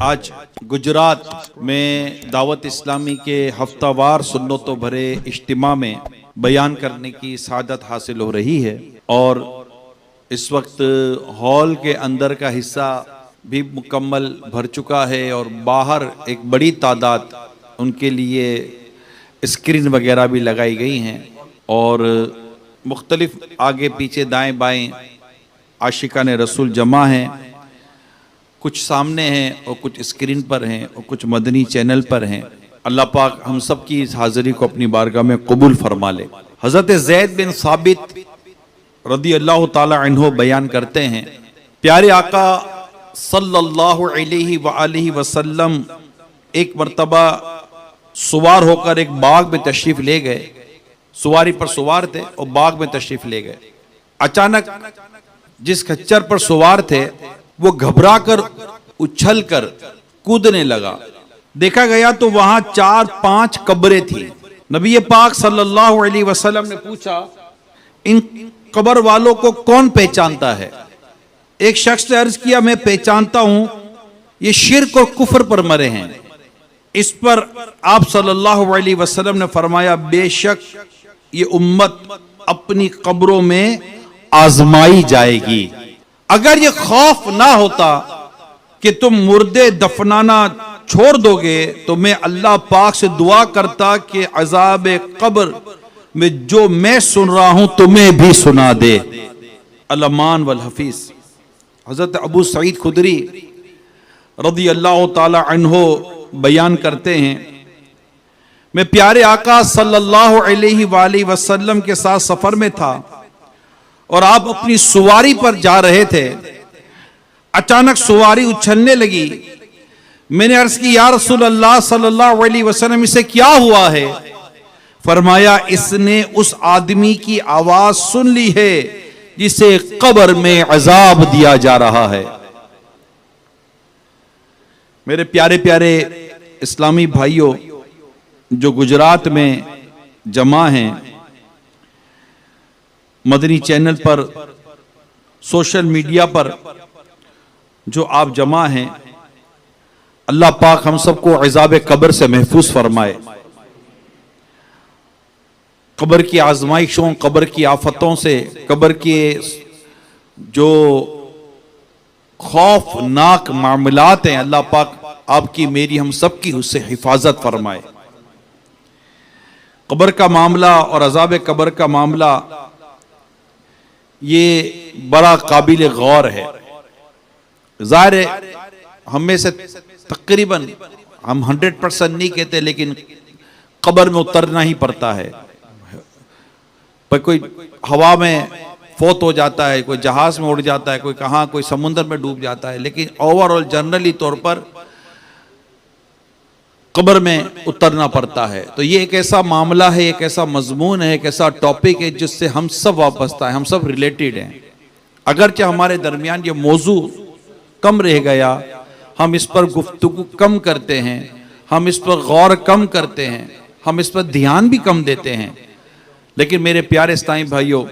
आज गुजरात में दावत इस्लामी के हफ्तावार सुन्नतों भरे इज्तिमा में बयान करने की सादत हासिल हो रही है और इस वक्त हॉल के अंदर का हिस्सा भी मुकम्मल भर चुका है और बाहर एक बड़ी तादाद उनके लिए स्क्रीन वगैरह भी लगाई गई हैं और मुख्तलिफ आगे पीछे दाएं बाएं आशिकान रसूल जमा हैं, कुछ सामने हैं और कुछ स्क्रीन पर हैं और कुछ मदनी चैनल पर हैं। अल्लाह पाक हम सब की इस हाज़िरी को अपनी बारगाह में कबूल फरमा ले। हज़रत ज़ैद बिन साबित रदी अल्लाह ताला अन्हु बयान करते हैं, प्यारे आका सल्लल्लाहु अलैहि वसल्लम एक मर्तबा सवार होकर एक बाग में तशरीफ ले गए। सवारी पर सवार थे और बाग में तशरीफ ले गए। अचानक जिस खच्चर पर सवार थे वो घबरा कर उछल कर कूदने लगा। देखा गया तो वहां 4-5 कब्रें थी। नबी पाक सल्लल्लाहु अलैहि वसल्लम ने पूछा, इन कब्र वालों को कौन पहचानता है? एक शख्स ने अर्ज किया, मैं पहचानता हूं, ये शिर्क और कुफ्र पर मरे हैं। इस पर आप सल्लल्लाहु अलैहि वसल्लम ने फरमाया, बेशक ये उम्मत अपनी कब्रों में आजमाई जाएगी। अगर ये खौफ ना होता कि तुम मुर्दे दफनाना छोड़ दोगे तो मैं अल्लाह पाक से दुआ करता कि अजाब कब्र में जो मैं सुन रहा हूं तुम्हें भी सुना दे। अल-अमान वल हफीज। हजरत अबू सईद खुदरी रदी अल्लाह ताला अन्हो बयान करते हैं, मैं प्यारे आका सल्लल्लाहु अलैहि वसल्लम के साथ सफर में था और आप अपनी सवारी पर जा रहे थे। अचानक सवारी उछलने लगी। मैंने अर्ज की, या रसूल अल्लाह सल्लल्लाहु अलैहि वसल्लम, इसे क्या हुआ है? फरमाया, इसने उस आदमी की आवाज सुन ली है जिसे कब्र में अजाब दिया जा रहा है। मेरे प्यारे प्यारे इस्लामी भाइयों जो गुजरात में जमा हैं, मदनी चैनल पर, सोशल मीडिया पर जो आप जमा हैं, अल्लाह पाक हम सबको अज़ाब कब्र से महफूज फरमाए। कब्र की आजमाइशों, कब्र की आफतों से, कब्र के जो खौफनाक मामलात हैं, अल्लाह पाक आपकी मेरी हम सब की उससे हिफाजत फरमाए। कब्र का मामला और अज़ाब कब्र का मामला ये बड़ा काबिल गौर है। ज़ाहिर है हम में से तकरीबन हम 100% नहीं कहते, लेकिन कब्र में उतरना ही पड़ता है। पर कोई हवा में फौत हो जाता है, कोई जहाज में उड़ जाता है, कोई कहाँ, कोई समुद्र में डूब जाता है, लेकिन ओवरऑल जनरली तौर पर कब्र में उतरना पड़ता है। तो ये एक ऐसा मामला है, एक ऐसा मजमून है, एक ऐसा टॉपिक है जिससे हम सब वाबस्ता है, हम सब रिलेटेड हैं। अगरचे हमारे दरमियान ये मौजू कम रह गया, हम इस पर गुफ्तगू कम करते हैं, हम इस पर गौर कम करते हैं, हम इस पर ध्यान भी कम देते हैं, लेकिन मेरे प्यारे इस्लामी भाइयों,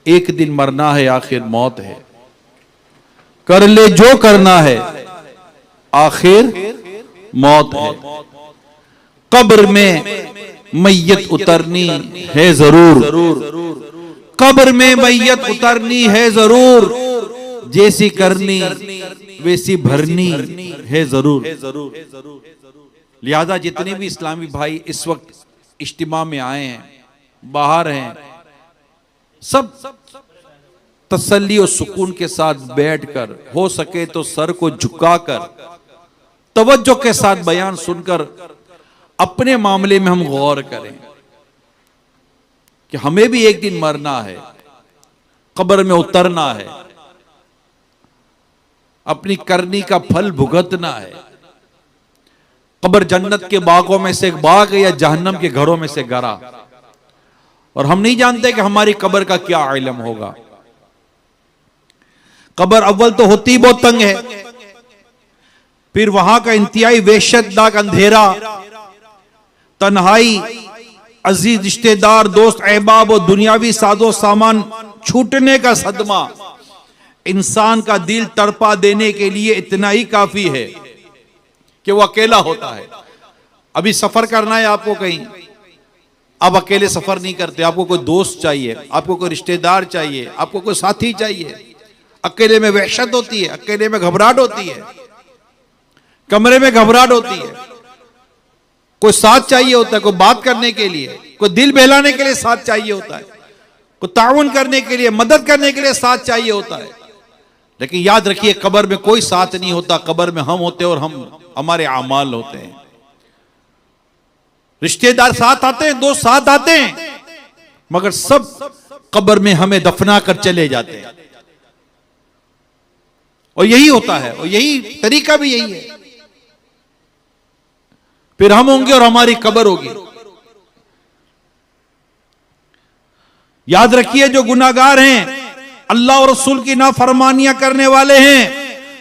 एक दिन मरना है, आखिर मौत है। कर ले जो करना है, आखिर मौत है। कब्र में मैयत उतरनी है जरूर, कब्र में मैयत उतरनी है जरूर, जैसी करनी वैसी भरनी है जरूर। लिहाजा जितने भी इस्लामी भाई इस वक्त इज्तिमा में आए हैं, बाहर हैं, सब तसल्ली और सुकून के साथ बैठकर, हो सके तो सर को झुकाकर, तवज्जो के साथ बयान सुनकर अपने मामले में हम गौर करें कि हमें भी एक दिन मरना है, कब्र में उतरना है, अपनी करनी का फल भुगतना है। कब्र जन्नत के बागों में से एक बाग है या जहन्नम के घरों में से घरा, और हम नहीं जानते कि हमारी कब्र का क्या इल्म होगा। कब्र अव्वल तो होती बहुत तंग है, फिर वहां का इंतहाई वहशतनाक अंधेरा, तन्हाई, अजीज रिश्तेदार, दोस्त अहबाब और दुनियावी साजो सामान छूटने का सदमा इंसान का दिल तड़पा देने के लिए इतना ही काफी है। कि वो अकेला होता है। अभी सफर करना है आपको कहीं, आप अकेले सफर नहीं करते, आपको कोई दोस्त चाहिए, आपको कोई रिश्तेदार चाहिए, आपको कोई साथी चाहिए। अकेले में वहशत होती है, अकेले में घबराहट होती है, कमरे में घबराहट होती है। कोई साथ चाहिए होता है, कोई बात करने के लिए, कोई दिल बहलाने के लिए साथ चाहिए होता है, कोई ताउन करने के लिए, मदद करने के लिए साथ चाहिए होता है। लेकिन याद रखिए, कब्र में कोई साथ नहीं होता। कब्र में हम होते हैं और हमारे आमाल होते हैं। रिश्तेदार साथ आते हैं, दोस्त साथ आते हैं, मगर सब कब्र में हमें दफना कर चले जाते हैं। और यही होता है, और यही तरीका भी यही है। फिर हम होंगे और हमारी कब्र होगी। याद रखिए, जो गुनाहगार हैं, अल्लाह और रसूल की नाफरमानियां करने वाले हैं,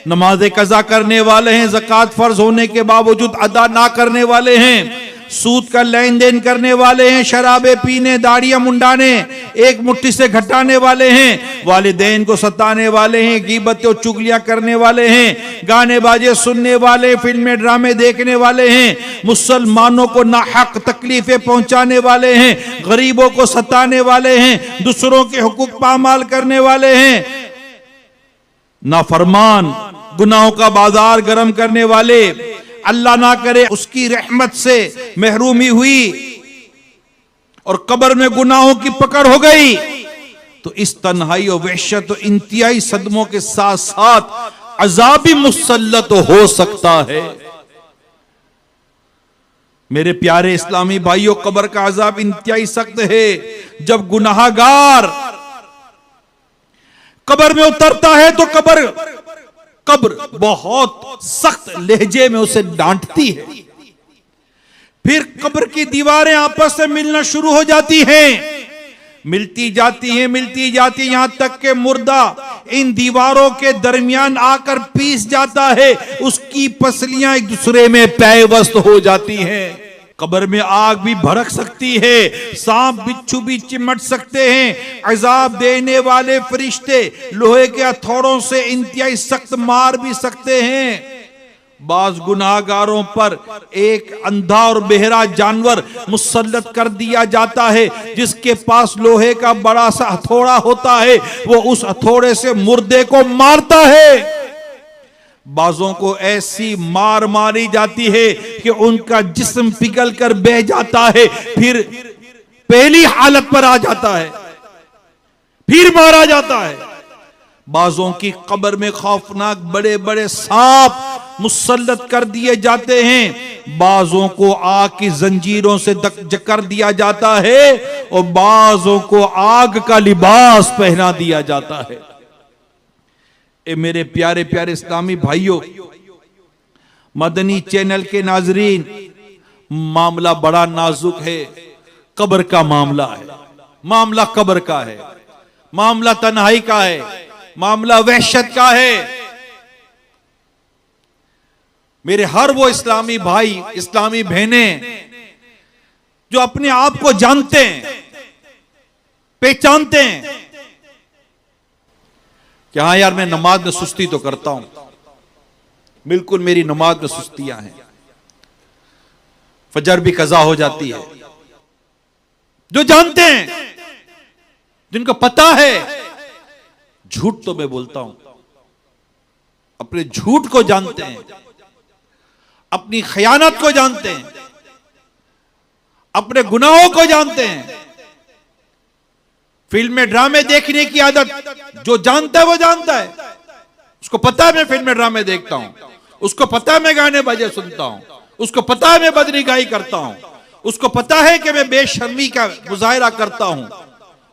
नमाज़े कज़ा करने वाले हैं, ज़कात फर्ज होने के बावजूद अदा ना करने वाले हैं, सूद का लेन देन करने वाले हैं, शराबे पीने, दाढ़ियां मुंडाने, एक मुट्ठी से घटाने वाले हैं, वालिदैन को सताने वाले हैं, गीबत और चुगलियां करने वाले हैं, गाने बाजे सुनने वाले, फिल्में ड्रामे देखने वाले हैं, मुसलमानों को नाहक तकलीफें पहुंचाने वाले हैं, गरीबों को सताने वाले हैं, दूसरों के हुकूक पामाल करने वाले हैं, नाफरमान, गुनाहों का बाजार गर्म करने वाले, अल्लाह ना करे उसकी रहमत से महरूमी हुई और कब्र में गुनाहों की पकड़ हो गई, तो इस तन्हाई और वहशत और इंतहाई सदमों के साथ साथ अजाब भी मुसल्लत हो सकता है। मेरे प्यारे इस्लामी भाइयों, कब्र का अजाब इंतहाई सख्त है। जब गुनाहगार कब्र में उतरता है तो कब्र बहुत सख्त लहजे में उसे डांटती है। फिर कब्र की दीवारें आपस में मिलना शुरू हो जाती हैं, मिलती जाती हैं, यहां तक के मुर्दा इन दीवारों के दरमियान आकर पीस जाता है, उसकी पसलियां एक दूसरे में पैवस्त हो जाती हैं। कब्र में आग भी भड़क सकती है, सांप बिच्छू भी चिमट सकते हैं, अजाब देने वाले फरिश्ते लोहे के हथौड़ों से इंतहाई सख्त मार भी सकते हैं। बाज गुनाहगारों पर एक अंधा और बेहरा जानवर मुसल्लत कर दिया जाता है, जिसके पास लोहे का बड़ा सा हथौड़ा होता है, वो उस हथौड़े से मुर्दे को मारता है। बाजों को ऐसी मार मारी जाती है कि उनका जिस्म पिघल कर बह जाता है, फिर पहली हालत पर आ जाता है, फिर मारा जाता है। बाजों की कब्र में खौफनाक बड़े बड़े सांप मुसल्लत कर दिए जाते हैं, बाजों को आग की जंजीरों से जकड़ दिया जाता है और बाजों को आग का लिबास पहना दिया जाता है। ए मेरे प्यारे प्यारे इस्लामी भाइयों, मदनी चैनल के नाजरीन, मामला बड़ा नाजुक है। कब्र का मामला है, मामला कब्र का है, मामला तन्हाई का है, मामला वहशत का है। मेरे हर वो इस्लामी भाई, इस्लामी बहनें जो अपने आप को जानते हैं, पहचानते हैं कि हाँ यार, मैं नमाज में सुस्ती तो करता हूं, बिल्कुल मेरी नमाज में सुस्तियां हैं, फजर भी कज़ा हो जाती है। जो जानते हैं, जिनको पता है, झूठ तो मैं बोलता हूं, अपने झूठ को जानते हैं, अपनी खयानत को जानते हैं, अपने गुनाहों को जानते हैं। फिल्में ड्रामे देखने की आदत जो जानता है वो जानता है, उसको पता है मैं फिल्में ड्रामे देखता हूं, उसको पता है मैं गाने बजे सुनता हूं, उसको पता है मैं बदनिगाही करता हूं, उसको पता है कि मैं बेशर्मी का मुजाहिरा करता हूं,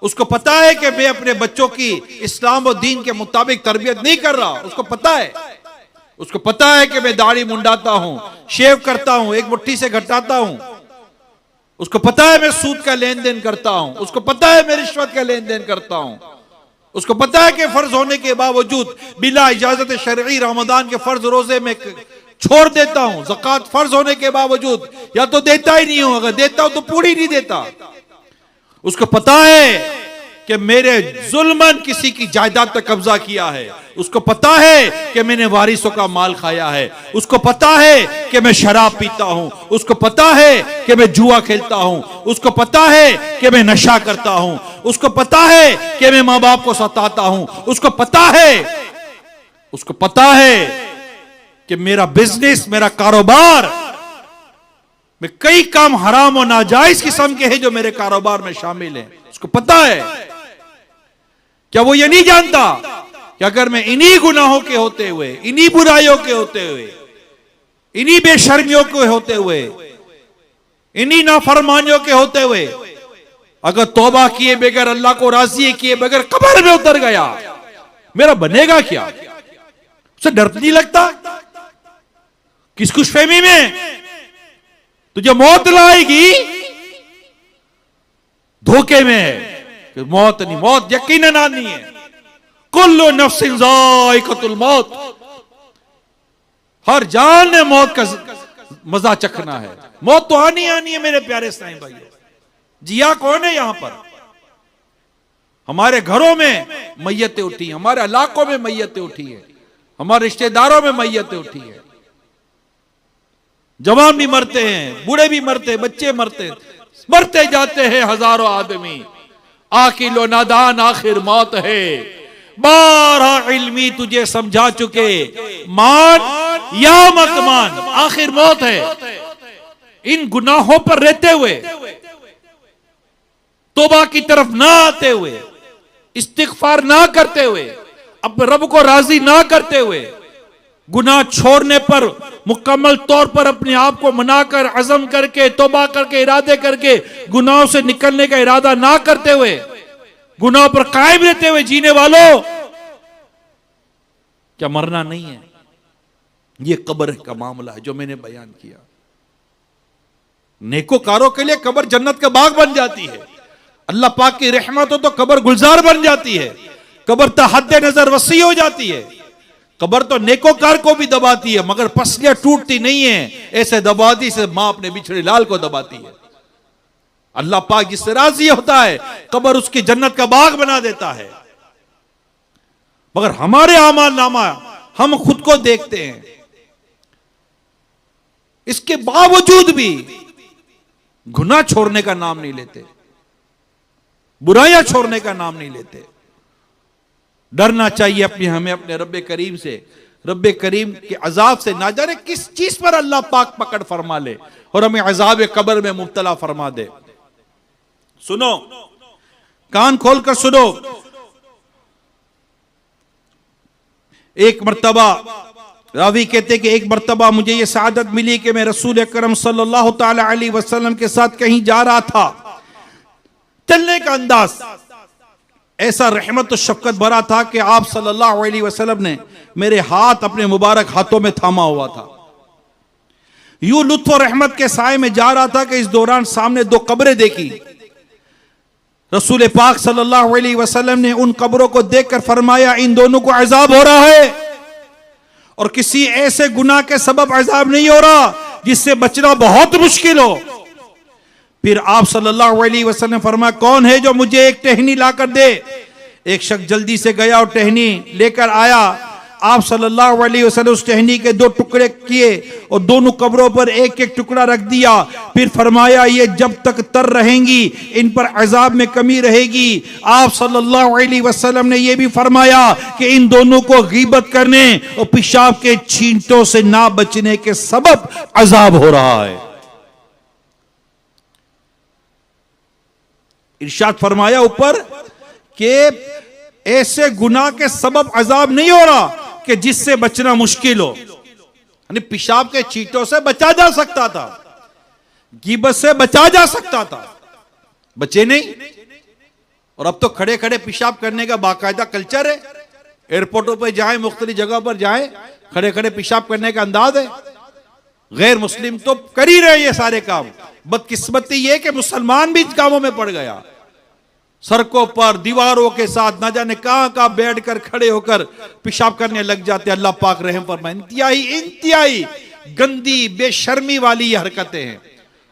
उसको पता है कि मैं अपने बच्चों की इस्लाम और दीन के मुताबिक तरबियत नहीं कर रहा, उसको पता है। उसको पता है कि मैं दाढ़ी मुंडाता हूं, शेव करता हूं, एक मुट्ठी से घटाता हूं, उसको पता है मैं सूद का लेन देन करता हूं, उसको पता है मैं रिश्वत का लेन देन करता हूं, उसको पता है कि फर्ज होने के बावजूद बिला इजाजत शरई रमजान के फर्ज रोजे में छोड़ देता हूं, ज़कात फर्ज होने के बावजूद या तो देता ही नहीं हूं, अगर देता हूं तो पूरी नहीं देता। उसको पता है कि मेरे जुल्मन किसी की जायदाद पर कब्जा किया है, उसको पता है कि मैंने वारिसों का माल खाया है, उसको पता है कि मैं शराब पीता हूं, उसको पता है कि मैं जुआ खेलता हूं, उसको पता है कि मैं नशा करता हूं, उसको पता है कि मैं मां बाप को सताता हूं, उसको पता है कि मेरा बिजनेस, मेरा कारोबार में कई काम हराम और नाजायज किस्म के हैं जो मेरे कारोबार में शामिल हैं, उसको पता है। क्या वो ये नहीं जानता कि अगर मैं इन्हीं गुनाहों के होते हुए, इन्हीं बुराइयों के होते हुए, इन्हीं बेशर्मियों के होते हुए, इन्हीं नाफरमानियों के होते हुए अगर तौबा किए बगैर, अल्लाह को राजी किए बगैर कब्र में उतर गया, मेरा बनेगा क्या? उसे डर नहीं लगता? किस खुशफहमी में तुझे मौत लाएगी, धोखे में है कि मौत नहीं, मौत यकीनन आनी है। कुल्लु नफ्सिन ज़ाइक़तुल मौत, हर जान ने मौत का मजा चखना है। मौत तो आनी है मेरे प्यारे इस्लामी भाइयों। जिया कौन है यहां पर? हमारे घरों में मैयतें उठी, हमारे इलाकों में मैयतें उठी है, हमारे रिश्तेदारों में मैयतें उठी है। जवान भी मरते हैं, बूढ़े भी मरते हैं, बच्चे मरते जाते हैं हजारों आदमी। आकिलो नादान आखिर मौत है, बारह इल्मी तुझे समझा चुके, मान या मत मान, आखिर मौत है। इन गुनाहों पर रहते हुए, तौबा की तरफ ना आते हुए, इस्तिगफार ना करते हुए, अपने रब को राजी ना करते हुए, गुनाह छोड़ने पर मुकम्मल तौर पर अपने आप को मनाकर, अज़म करके, तौबा करके, इरादे करके गुनाहों से निकलने का इरादा ना करते हुए, गुनाहों पर कायम रहते हुए जीने वालों, क्या मरना नहीं है? यह कब्र का मामला है जो मैंने बयान किया। नेकोकारों के लिए कब्र जन्नत का बाग बन जाती है। अल्लाह पाक की रहमत हो तो कब्र गुलजार बन जाती है, कब्र तहद नजर वसी हो जाती है। कब्र तो नेकोकार को भी दबाती है, मगर पसलियां टूटती नहीं है, ऐसे दबाती से मां अपने बिछड़े लाल को दबाती है। अल्लाह पाक जिससे राजी होता है, कब्र उसकी जन्नत का बाग बना देता है। मगर हमारे आमाल नामा हम खुद को देखते हैं, इसके बावजूद भी गुनाह छोड़ने का नाम नहीं लेते, बुराइयां छोड़ने का नाम नहीं लेते। डरना चाहिए हमें अपने रब्बे करीम से, रब्बे करीम के अजाब से। ना जाने किस चीज पर अल्लाह पाक पकड़ फरमा ले और हमें अजाब कब्र में मुब्तला फरमा दे। सुनो, कान खोलकर सुनो। एक मर्तबा रावी कहते कि एक मर्तबा मुझे यह सआदत मिली कि मैं रसूल अकरम सल्लल्लाहु ताला अलैहि वसल्लम के साथ कहीं जा रहा था। चलने का अंदाज ऐसा रहमत और शफकत भरा था कि आप सल्लल्लाहु अलैहि वसल्लम ने मेरे हाथ अपने मुबारक हाथों में थामा हुआ था। यूं लुत्फ और रहमत के साए में जा रहा था कि इस दौरान सामने दो कब्रें देखी। रसूल पाक सल्लल्लाहु अलैहि वसल्लम ने उन कब्रों को देखकर फरमाया, इन दोनों को अजाब हो रहा है और किसी ऐसे गुनाह के सबब अजाब नहीं हो रहा जिससे बचना बहुत मुश्किल हो। फिर आप सल्लल्लाहु अलैहि वसल्लम फरमाया, कौन है जो मुझे एक टहनी लाकर दे? एक शख्स जल्दी से गया और टहनी लेकर आया। आप सल्लल्लाहु अलैहि वसल्लम उस टहनी के दो टुकड़े किए और दोनों कब्रों पर एक एक टुकड़ा रख दिया। फिर फरमाया, ये जब तक तर रहेंगी इन पर अजाब में कमी रहेगी। आप सल्लल्लाहु अलैहि वसल्लम ने यह भी फरमाया कि इन दोनों को गीबत करने और पेशाब के छींटों से ना बचने के सबब अजाब हो रहा है। इरशाद फरमाया ऊपर कि ऐसे गुनाह के सबब अजाब नहीं हो रहा कि जिससे बचना मुश्किल हो। यानी पेशाब के छींटों से बचा जा सकता था, गीबत से बचा जा सकता था, बचे नहीं। और अब तो खड़े खड़े पेशाब करने का बाकायदा कल्चर है। एयरपोर्टों पर जाएं, मुख्तलिफ जगह पर जाएं, खड़े खड़े पेशाब करने का अंदाज है। गैर मुस्लिम तो कर ही रहे ये सारे काम। बदकिस्मती ये कि मुसलमान भी इन कामों में पड़ गया। सड़कों पर दीवारों के साथ ना जाने कहां कहां बैठकर खड़े होकर पेशाब करने लग जाते। अल्लाह पाक रहम फरमाए। इंतहाई गंदी बेशर्मी वाली ये हरकतें हैं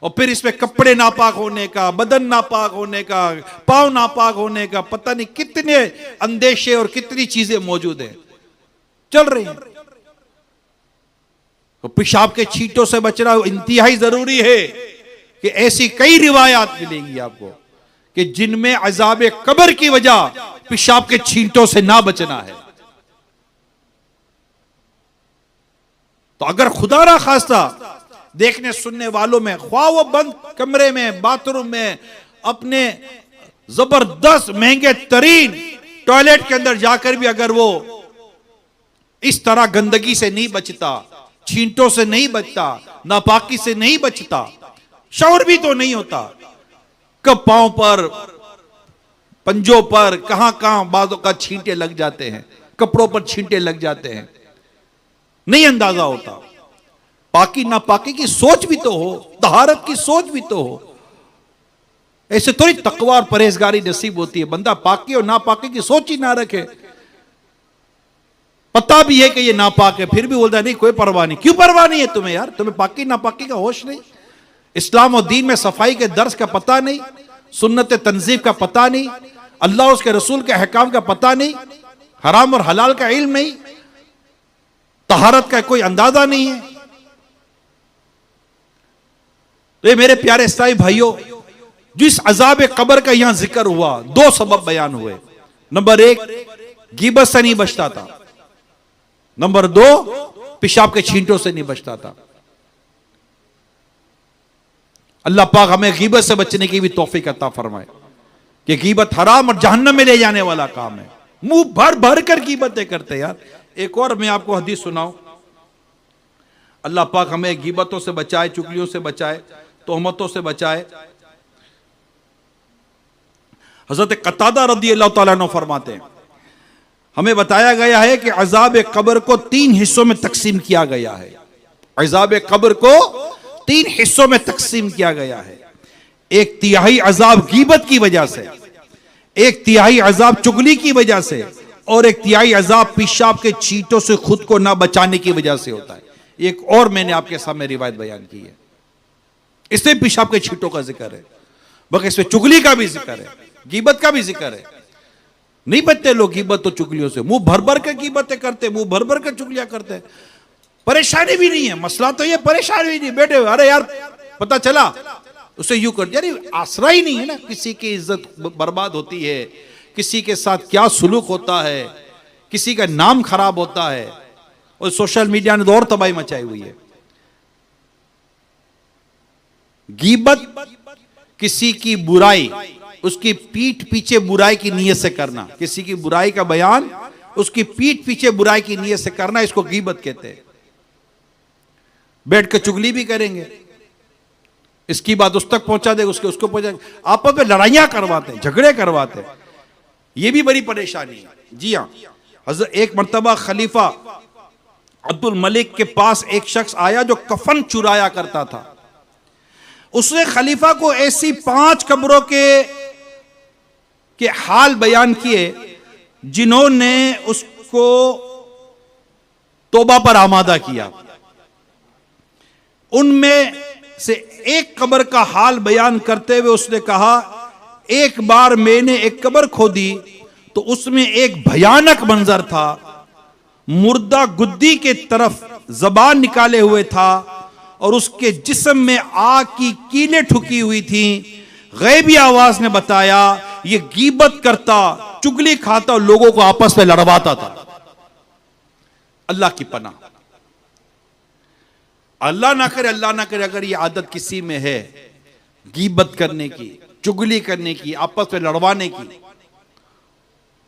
और फिर इसमें कपड़े नापाक होने का, बदन नापाक होने का, पांव नापाक होने का, पता नहीं कितने अंदेशे और कितनी चीजें मौजूद हैं, चल रही हैं। तो पेशाब के छींटों से बचना इंतहाई जरूरी है कि ऐसी कई रिवायात मिलेंगी आपको कि जिनमें अजाब कब्र की वजह पेशाब के छींटों से ना बचना है। तो अगर खुदा ना खास्ता देखने सुनने वालों में, ख्वाह वो बंद कमरे में, बाथरूम में, अपने जबरदस्त महंगे तरीन टॉयलेट के अंदर जाकर भी अगर वो इस तरह गंदगी से नहीं बचता, छींटों से नहीं बचता, नापाकी से नहीं बचता, शौर भी तो नहीं होता, कब पांव पर, पंजों पर, कहां कहां बाजों का छींटे लग जाते हैं, कपड़ों पर छींटे लग जाते हैं, नहीं अंदाजा होता। पाकी नापाकी की सोच भी तो हो, तहारत की सोच भी तो हो। ऐसे थोड़ी तकवा और परहेजगारी नसीब होती है। बंदा पाकी और नापाकी की सोच ही ना रखे, पता भी है कि ये नापाक है, फिर भी बोलता नहीं कोई परवाह नहीं। क्यों परवाह नहीं है तुम्हें यार? तुम्हें पाकी नापाकी का होश नहीं, इस्लाम और दीन में सफाई के दर्स का पता नहीं, सुन्नत तंजीब का पता नहीं, अल्लाह उसके रसूल के अहकाम का पता नहीं, हराम और हलाल का इल्म नहीं, तहारत का कोई अंदाजा नहीं है। तो ये मेरे प्यारे इस्लामी भाइयों, जिस अजाब कब्र का यहां जिक्र हुआ, दो सबब बयान हुए। नंबर एक, गीबत से नहीं बचता था। नंबर दो, पेशाब के छींटों से नहीं बचता था। अल्लाह पाक हमें गीबत से बचने की भी तौफीक अता फरमाए कि गीबत हराम और जहन्नम में ले जाने वाला काम है। मुंह भर भर कर गीबतें करते यार। एक और मैं आपको हदीस सुनाऊं। अल्लाह पाक हमें गीबतों से बचाए, चुगलियों से बचाए, तोहमतों से बचाए। हजरत कतादा रदी अल्लाह तआला अन्हु फरमाते हैं, हमें बताया गया है कि अजाब कब्र को 3 हिस्सों में तकसीम किया गया है। अजाब कब्र को 3 हिस्सों में तकसीम किया गया है। 1/3 अजाब गीबत की वजह से, 1/3 अजाब चुगली की वजह से, और 1/3 अजाब पेशाब के छींटों से खुद को ना बचाने की वजह से होता है। एक और मैंने आपके सामने रिवायत बयान की है, इसमें पेशाब के छींटों का जिक्र है, बल्कि इसमें चुगली का भी जिक्र है, गीबत का भी जिक्र है। नहीं बचते लोग गीबत और चुगलियों से, मुंह भर भर के गीबतें करते, मुंह भर भर के चुगलियां करते, परेशानी भी नहीं है। मसला तो ये परेशानी भी नहीं, बेटे अरे यार पता चला उसे यूं कर दिया, आसरा ही नहीं है ना। किसी की इज्जत बर्बाद होती है, किसी के साथ क्या सुलूक होता है, किसी का नाम खराब होता है, और सोशल मीडिया ने तो और तबाही मचाई हुई है। गीबत किसी की बुराई, उसकी पीठ पीछे बुराई की नीयत से करना, किसी की बुराई का बयान उसकी पीठ पीछे बुराई की नीयत से करना, इसको गीबत कहते हैं। बैठ के चुगली भी करेंगे, इसकी बात उस तक पहुंचा देगा, उसके उसको पहुंचा, आपस में लड़ाइयां करवाते हैं, झगड़े करवाते हैं। यह भी बड़ी परेशानी है। जी हाँ, हज़रत एक मर्तबा खलीफा अब्दुल मलिक के पास एक शख्स आया जो कफन चुराया करता था। उसने खलीफा को ऐसी 5 कब्रों के हाल बयान किए जिन्होंने उसको तौबा पर आमादा किया। उनमें से एक कब्र का हाल बयान करते हुए उसने कहा, एक बार मैंने एक कब्र खोदी तो उसमें एक भयानक मंजर था। मुर्दा गुद्दी के तरफ जबान निकाले हुए था और उसके जिस्म में आग की कीलें ठुकी हुई थी। गैबी आवाज ने बताया ये गीबत करता, चुगली खाता और लोगों को आपस में लड़वाता था। अल्लाह की पनाह, अल्लाह ना करे अगर ये आदत किसी में है गीबत करने की, चुगली करने की, आपस में लड़वाने की,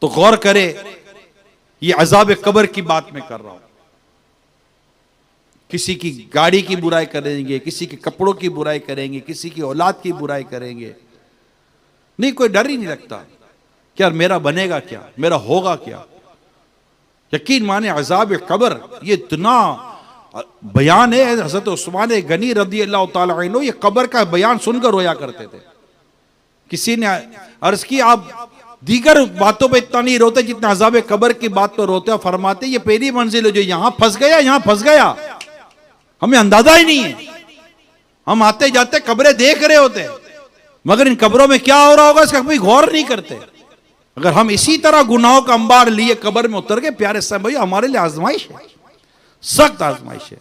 तो गौर करे ये अजाब कब्र की बात मैं कर रहा हूं। किसी की गाड़ी की बुराई करेंगे, किसी के कपड़ों की बुराई करेंगे, किसी की औलाद की बुराई करेंगे, नहीं कोई डर ही नहीं लगता कि यार मेरा बनेगा क्या, मेरा होगा क्या। यकीन माने अजाब कब्र ये इतना बयान है। हज़रत उस्मान गनी रदी अल्लाह तआला अन्हु ये कब्र का बयान सुनकर रोया करते थे। किसी ने अर्ज की आप दीगर बातों पे इतना नहीं रोते जितना अजाब कब्र की बात पर रोते, और फरमाते ये पहली मंजिल है जो यहां फंस गया, यहां फंस गया, हमें अंदाजा ही नहीं है। हम आते जाते कब्रें देख रहे होते हैं, मगर इन कब्रों में क्या हो रहा होगा इसका कभी गौर नहीं करते। अगर हम इसी तरह गुनाहों का अंबार लिए कब्र में उतर गए, प्यारे साहब भाई, हमारे लिए आजमाइश है, सख्त आजमाइश है।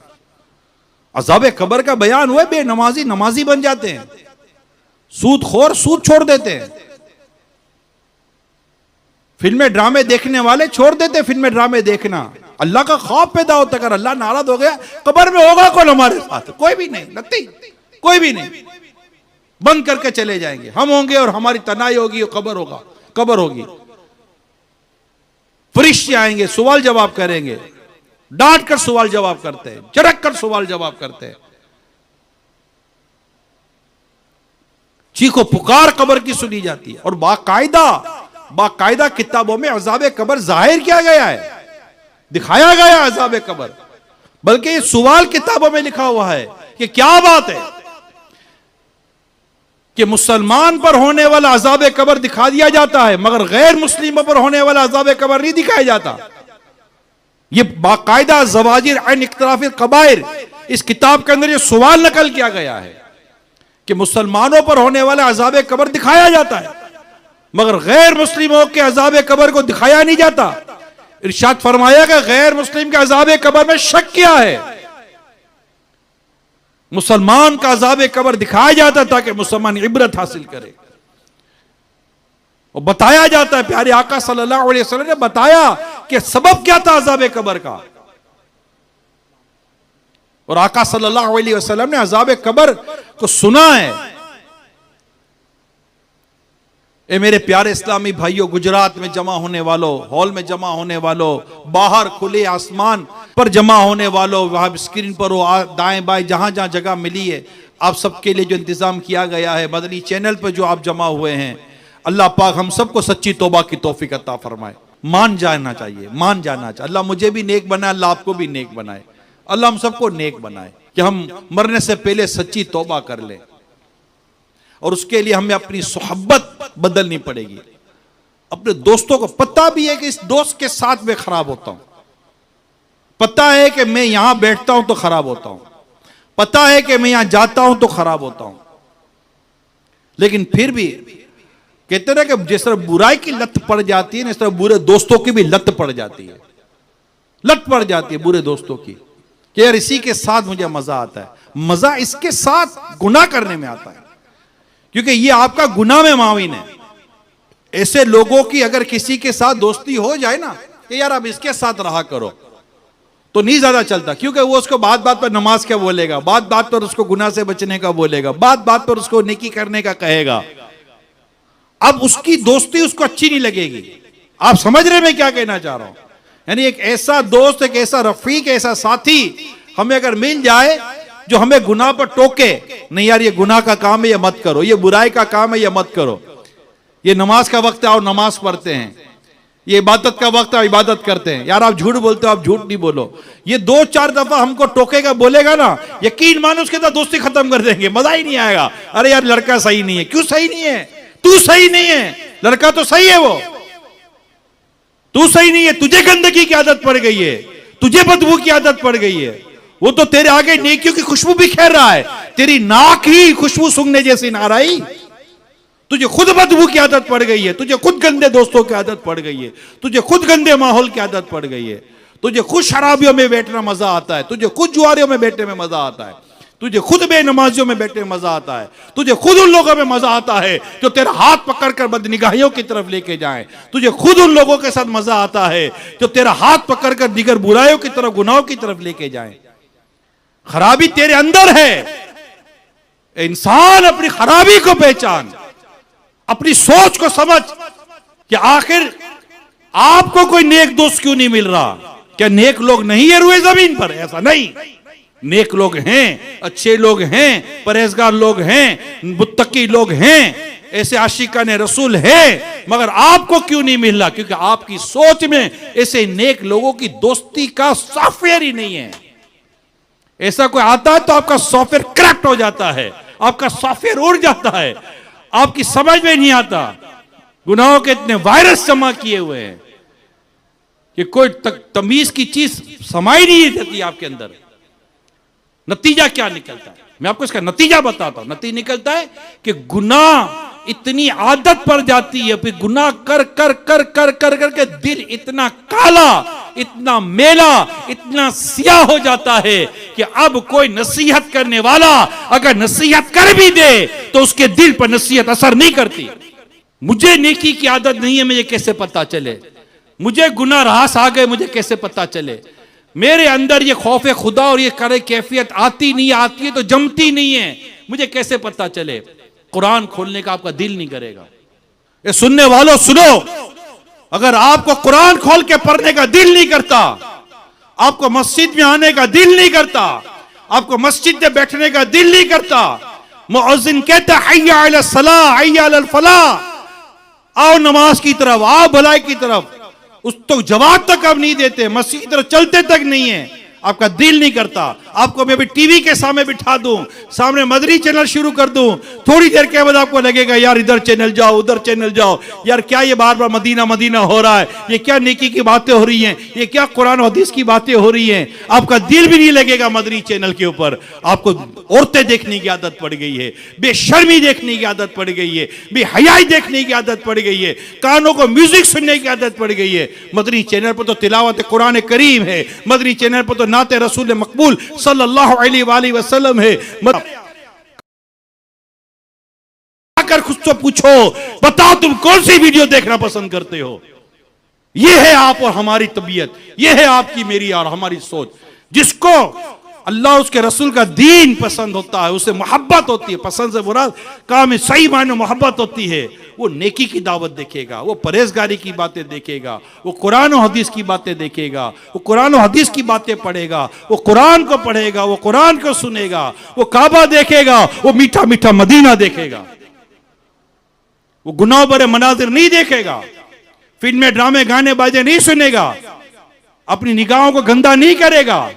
अज़ाब कब्र का बयान हुआ, बेनमाजी नमाजी बन जाते हैं, सूदखोर सूद छोड़ देते हैं, फिल्में ड्रामे देखने वाले छोड़ देते फिल्में ड्रामे देखना। अल्लाह का खौफ पैदा होता, अगर अल्लाह नाराज हो गया कब्र में होगा कौन हमारे साथ? कोई भी नहीं, लगती कोई भी नहीं, बंद करके चले जाएंगे। हम होंगे और हमारी तनाई होगी, कब्र होगा, कब्र होगी, फरिश्ते आएंगे, सवाल जवाब करेंगे, डांट कर सवाल जवाब करते हैं, झड़क कर सवाल जवाब करते हैं, चीखो पुकार कब्र की सुनी जाती है। और बाकायदा किताबों में अज़ाब कब्र जाहिर किया गया है, दिखाया गया अज़ाब कब्र, बल्कि ये सवाल किताबों में लिखा हुआ है कि क्या बात है कि मुसलमान पर होने वाला अज़ाब कब्र दिखा दिया जाता है, मगर गैर मुस्लिमों पर होने वाला अज़ाब कब्र नहीं दिखाया जाता। ये बाकायदा ज़वाजिर अन इख्तिलाफिल कबाइर, इस किताब के अंदर ये सवाल नकल किया गया है कि मुसलमानों पर होने वाला अज़ाब कब्र दिखाया जाता है, मगर गैर मुस्लिमों के अज़ाब कब्र को दिखाया नहीं जाता। इरशाद फरमाया कि गैर मुस्लिम के अज़ाब कब्र में शक किया है, मुसलमान का अज़ाब कब्र दिखाया जाता है ताकि मुसलमान इबरत हासिल करे। और बताया जाता है, प्यारे आका सल्लल्लाहु अलैहि वसल्लम ने बताया कि सबब क्या था अज़ाब कब्र का, और आका सल्लल्लाहु अलैहि वसल्लम ने अज़ाब कब्र को सुना है। ए मेरे प्यारे इस्लामी भाइयों, गुजरात में जमा होने वालों, हॉल में जमा होने वालों, बाहर खुले आसमान पर जमा होने वालों, वहां स्क्रीन पर हो, दाएं बाएं जहां जहां जगह मिली है, आप सबके लिए जो इंतजाम किया गया है, मदनी चैनल पर जो आप जमा हुए हैं, अल्लाह पाक हम सबको सच्ची तौबा की तौफीक अता फरमाए। मान जाना चाहिए, मान जाना चाहिए। अल्लाह मुझे भी नेक बनाए, अल्लाह आपको भी नेक बनाए, अल्लाह हम सबको नेक बनाए कि हम मरने से पहले सच्ची तौबा कर लें। और उसके लिए हमें अपनी सोहब्बत बदलनी पड़ेगी। अपने दोस्तों को पता भी है कि इस दोस्त के साथ मैं खराब होता हूं, पता है कि मैं यहां बैठता हूं तो खराब होता हूं, पता है कि मैं यहां जाता हूं तो खराब होता हूं, लेकिन फिर भी कहते ना कि जिस तरह बुराई की लत पड़ जाती है ना, इस तरह बुरे दोस्तों की भी लत पड़ जाती है, लत पड़ जाती है बुरे दोस्तों की कि यार इसी के साथ मुझे मजा आता है। मजा इसके साथ गुनाह करने में आता है, क्योंकि ये आपका गुनाह में माविन है। ऐसे लोगों की अगर किसी के साथ दोस्ती हो जाए ना कि यार अब इसके साथ रहा करो, तो नहीं ज्यादा चलता, क्योंकि वो उसको बात बात पर नमाज का बोलेगा, बात बात पर उसको गुनाह से बचने का बोलेगा, बात बात पर उसको नेकी करने का कहेगा। अब उसकी दोस्ती उसको अच्छी नहीं लगेगी। आप समझ रहे मैं क्या कहना चाह रहा हूं? यानी एक ऐसा दोस्त, एक ऐसा रफीक, ऐसा साथी हमें अगर मिल जाए जो हमें गुनाह पर टोके, नहीं यार ये गुनाह का काम है, ये मत करो, ये बुराई का काम है, ये मत करो, ये नमाज का वक्त है आओ नमाज पढ़ते हैं, ये इबादत का वक्त है इबादत करते हैं, यार आप झूठ बोलते हो आप झूठ नहीं बोलो, ये 2-4 दफा हमको टोकेगा बोलेगा ना, यकीन मानो उसके साथ दोस्ती खत्म कर देंगे, मजा ही नहीं आएगा। अरे यार लड़का सही नहीं है। क्यों सही नहीं है? तू सही नहीं है, लड़का तो सही है, वो तू सही नहीं है, तुझे गंदगी की आदत पड़ गई है, तुझे बदबू की आदत पड़ गई है, वो तो तेरे आगे नेकियों की खुशबू बिखेर रहा है, तेरी नाक ही खुशबू सूंघने जैसी ना रही, तुझे खुद बदबू की आदत पड़ गई है, तुझे खुद गंदे दोस्तों की आदत पड़ गई है, तुझे खुद गंदे माहौल की आदत पड़ गई है, तुझे खुद शराबियों में बैठना मजा आता है, तुझे खुद जुआरियों में बैठने में मजा आता है, तुझे खुद बेनमाजियों में बैठने में मजा आता है, तुझे खुद उन लोगों में मजा आता है जो तेरा हाथ पकड़कर बदनिगाहियों की तरफ लेके जाएं, तुझे खुद उन लोगों के साथ मजा आता है जो तेरा हाथ पकड़कर दीगर बुराइयों की तरफ, गुनाहों की तरफ लेके जाएं। खराबी तेरे अंदर है। इंसान अपनी खराबी को पहचान, अपनी सोच को समझ कि आखिर आपको कोई नेक दोस्त क्यों नहीं मिल रहा। क्या नेक लोग नहीं है रुए जमीन पर? ऐसा नहीं, नेक लोग हैं, अच्छे लोग हैं, परहेजगार लोग हैं, मुत्तकी लोग हैं, ऐसे आशिकान रसूल है, मगर आपको क्यों नहीं मिल रहा? क्योंकि आपकी सोच में ऐसे नेक लोगों की दोस्ती का सॉफ्टवेयर ही नहीं है। ऐसा कोई आता है तो आपका सॉफ्टवेयर क्रैक्ट हो जाता है, आपका सॉफ्टवेयर उड़ जाता है, आपकी समझ में नहीं आता। गुनाहों के इतने वायरस जमा किए हुए हैं कि कोई तमीज की चीज समाई नहीं देती आपके अंदर। नतीजा क्या निकलता है, मैं आपको इसका नतीजा बताता हूं। नतीजा निकलता है कि गुनाह इतनी आदत पड़ जाती है, फिर गुनाह कर कर कर कर कर कर के दिल इतना काला, इतना मेला, इतना सियाह हो जाता है कि अब कोई नसीहत करने वाला अगर नसीहत कर भी दे तो उसके दिल पर नसीहत असर नहीं करती। मुझे नेकी की आदत नहीं है, मुझे कैसे पता चले? मुझे गुनाह रास आ गए, मुझे कैसे पता चले? मेरे अंदर ये खौफ खुदा और ये करे कैफियत आती नहीं, आती है तो जमती नहीं है, मुझे कैसे पता चले? कुरान खोलने का आपका दिल नहीं करेगा। ये सुनने वालों सुनो, अगर आपको कुरान खोल के पढ़ने का दिल नहीं करता, आपको मस्जिद में आने का दिल नहीं करता, आपको मस्जिद में बैठने का दिल नहीं करता, मुअज्जिन कहता हय्या अला सलाह हय्या अल फलाह, आओ नमाज की तरफ, आओ भलाई की तरफ, उस तो जवाब तक अब नहीं देते, मस्जिद की तरफ चलते तक नहीं है, आपका दिल नहीं करता। आपको मैं अभी टीवी के सामने बिठा दूं, सामने मदरी चैनल शुरू कर दूं, थोड़ी देर के बाद आपको लगेगा यार इधर चैनल जाओ, उधर चैनल जाओ, यार क्या ये बार बार मदीना मदीना हो रहा है, ये क्या नेकी की बातें हो रही हैं, ये क्या कुरान और हदीस की बातें हो रही हैं। आपका दिल भी नहीं लगेगा मदरी चैनल के ऊपर। आपको औरतें देखने की आदत पड़ गई है, बेशर्मी देखने की आदत पड़ गई है, बेहयाई देखने की आदत पड़ गई है, कानों को म्यूजिक सुनने की आदत पड़ गई है। मदरी चैनल पर तो तिलावत कुरान करीम है, मदरी चैनल पर तो नाते रसूल मकबूल सल्लल्लाहु अलैहि वसल्लम है। आकर खुद से पूछो, बताओ तुम कौन सी वीडियो देखना पसंद करते हो? यह है आप और हमारी तबीयत, यह है आपकी मेरी और हमारी सोच। जिसको अल्लाह उसके रसूल का दीन पसंद होता है, उसे मोहब्बत होती है, पसंद से मुराद काम में सही मायने मोहब्बत होती है, वो नेकी की दावत देखेगा, वो परहेजगारी की बातें देखेगा, वो कुरान और हदीस की बातें देखेगा, वो कुरान और हदीस की बातें पढ़ेगा, वो कुरान को पढ़ेगा, वो कुरान को सुनेगा, वो काबा देखेगा, वो मीठा मीठा मदीना देखेगा, वो गुनाह भरे मनाजिर नहीं देखेगा, फिल्में ड्रामे गाने बाजे नहीं सुनेगा, अपनी निगाहों को गंदा नहीं करेगा।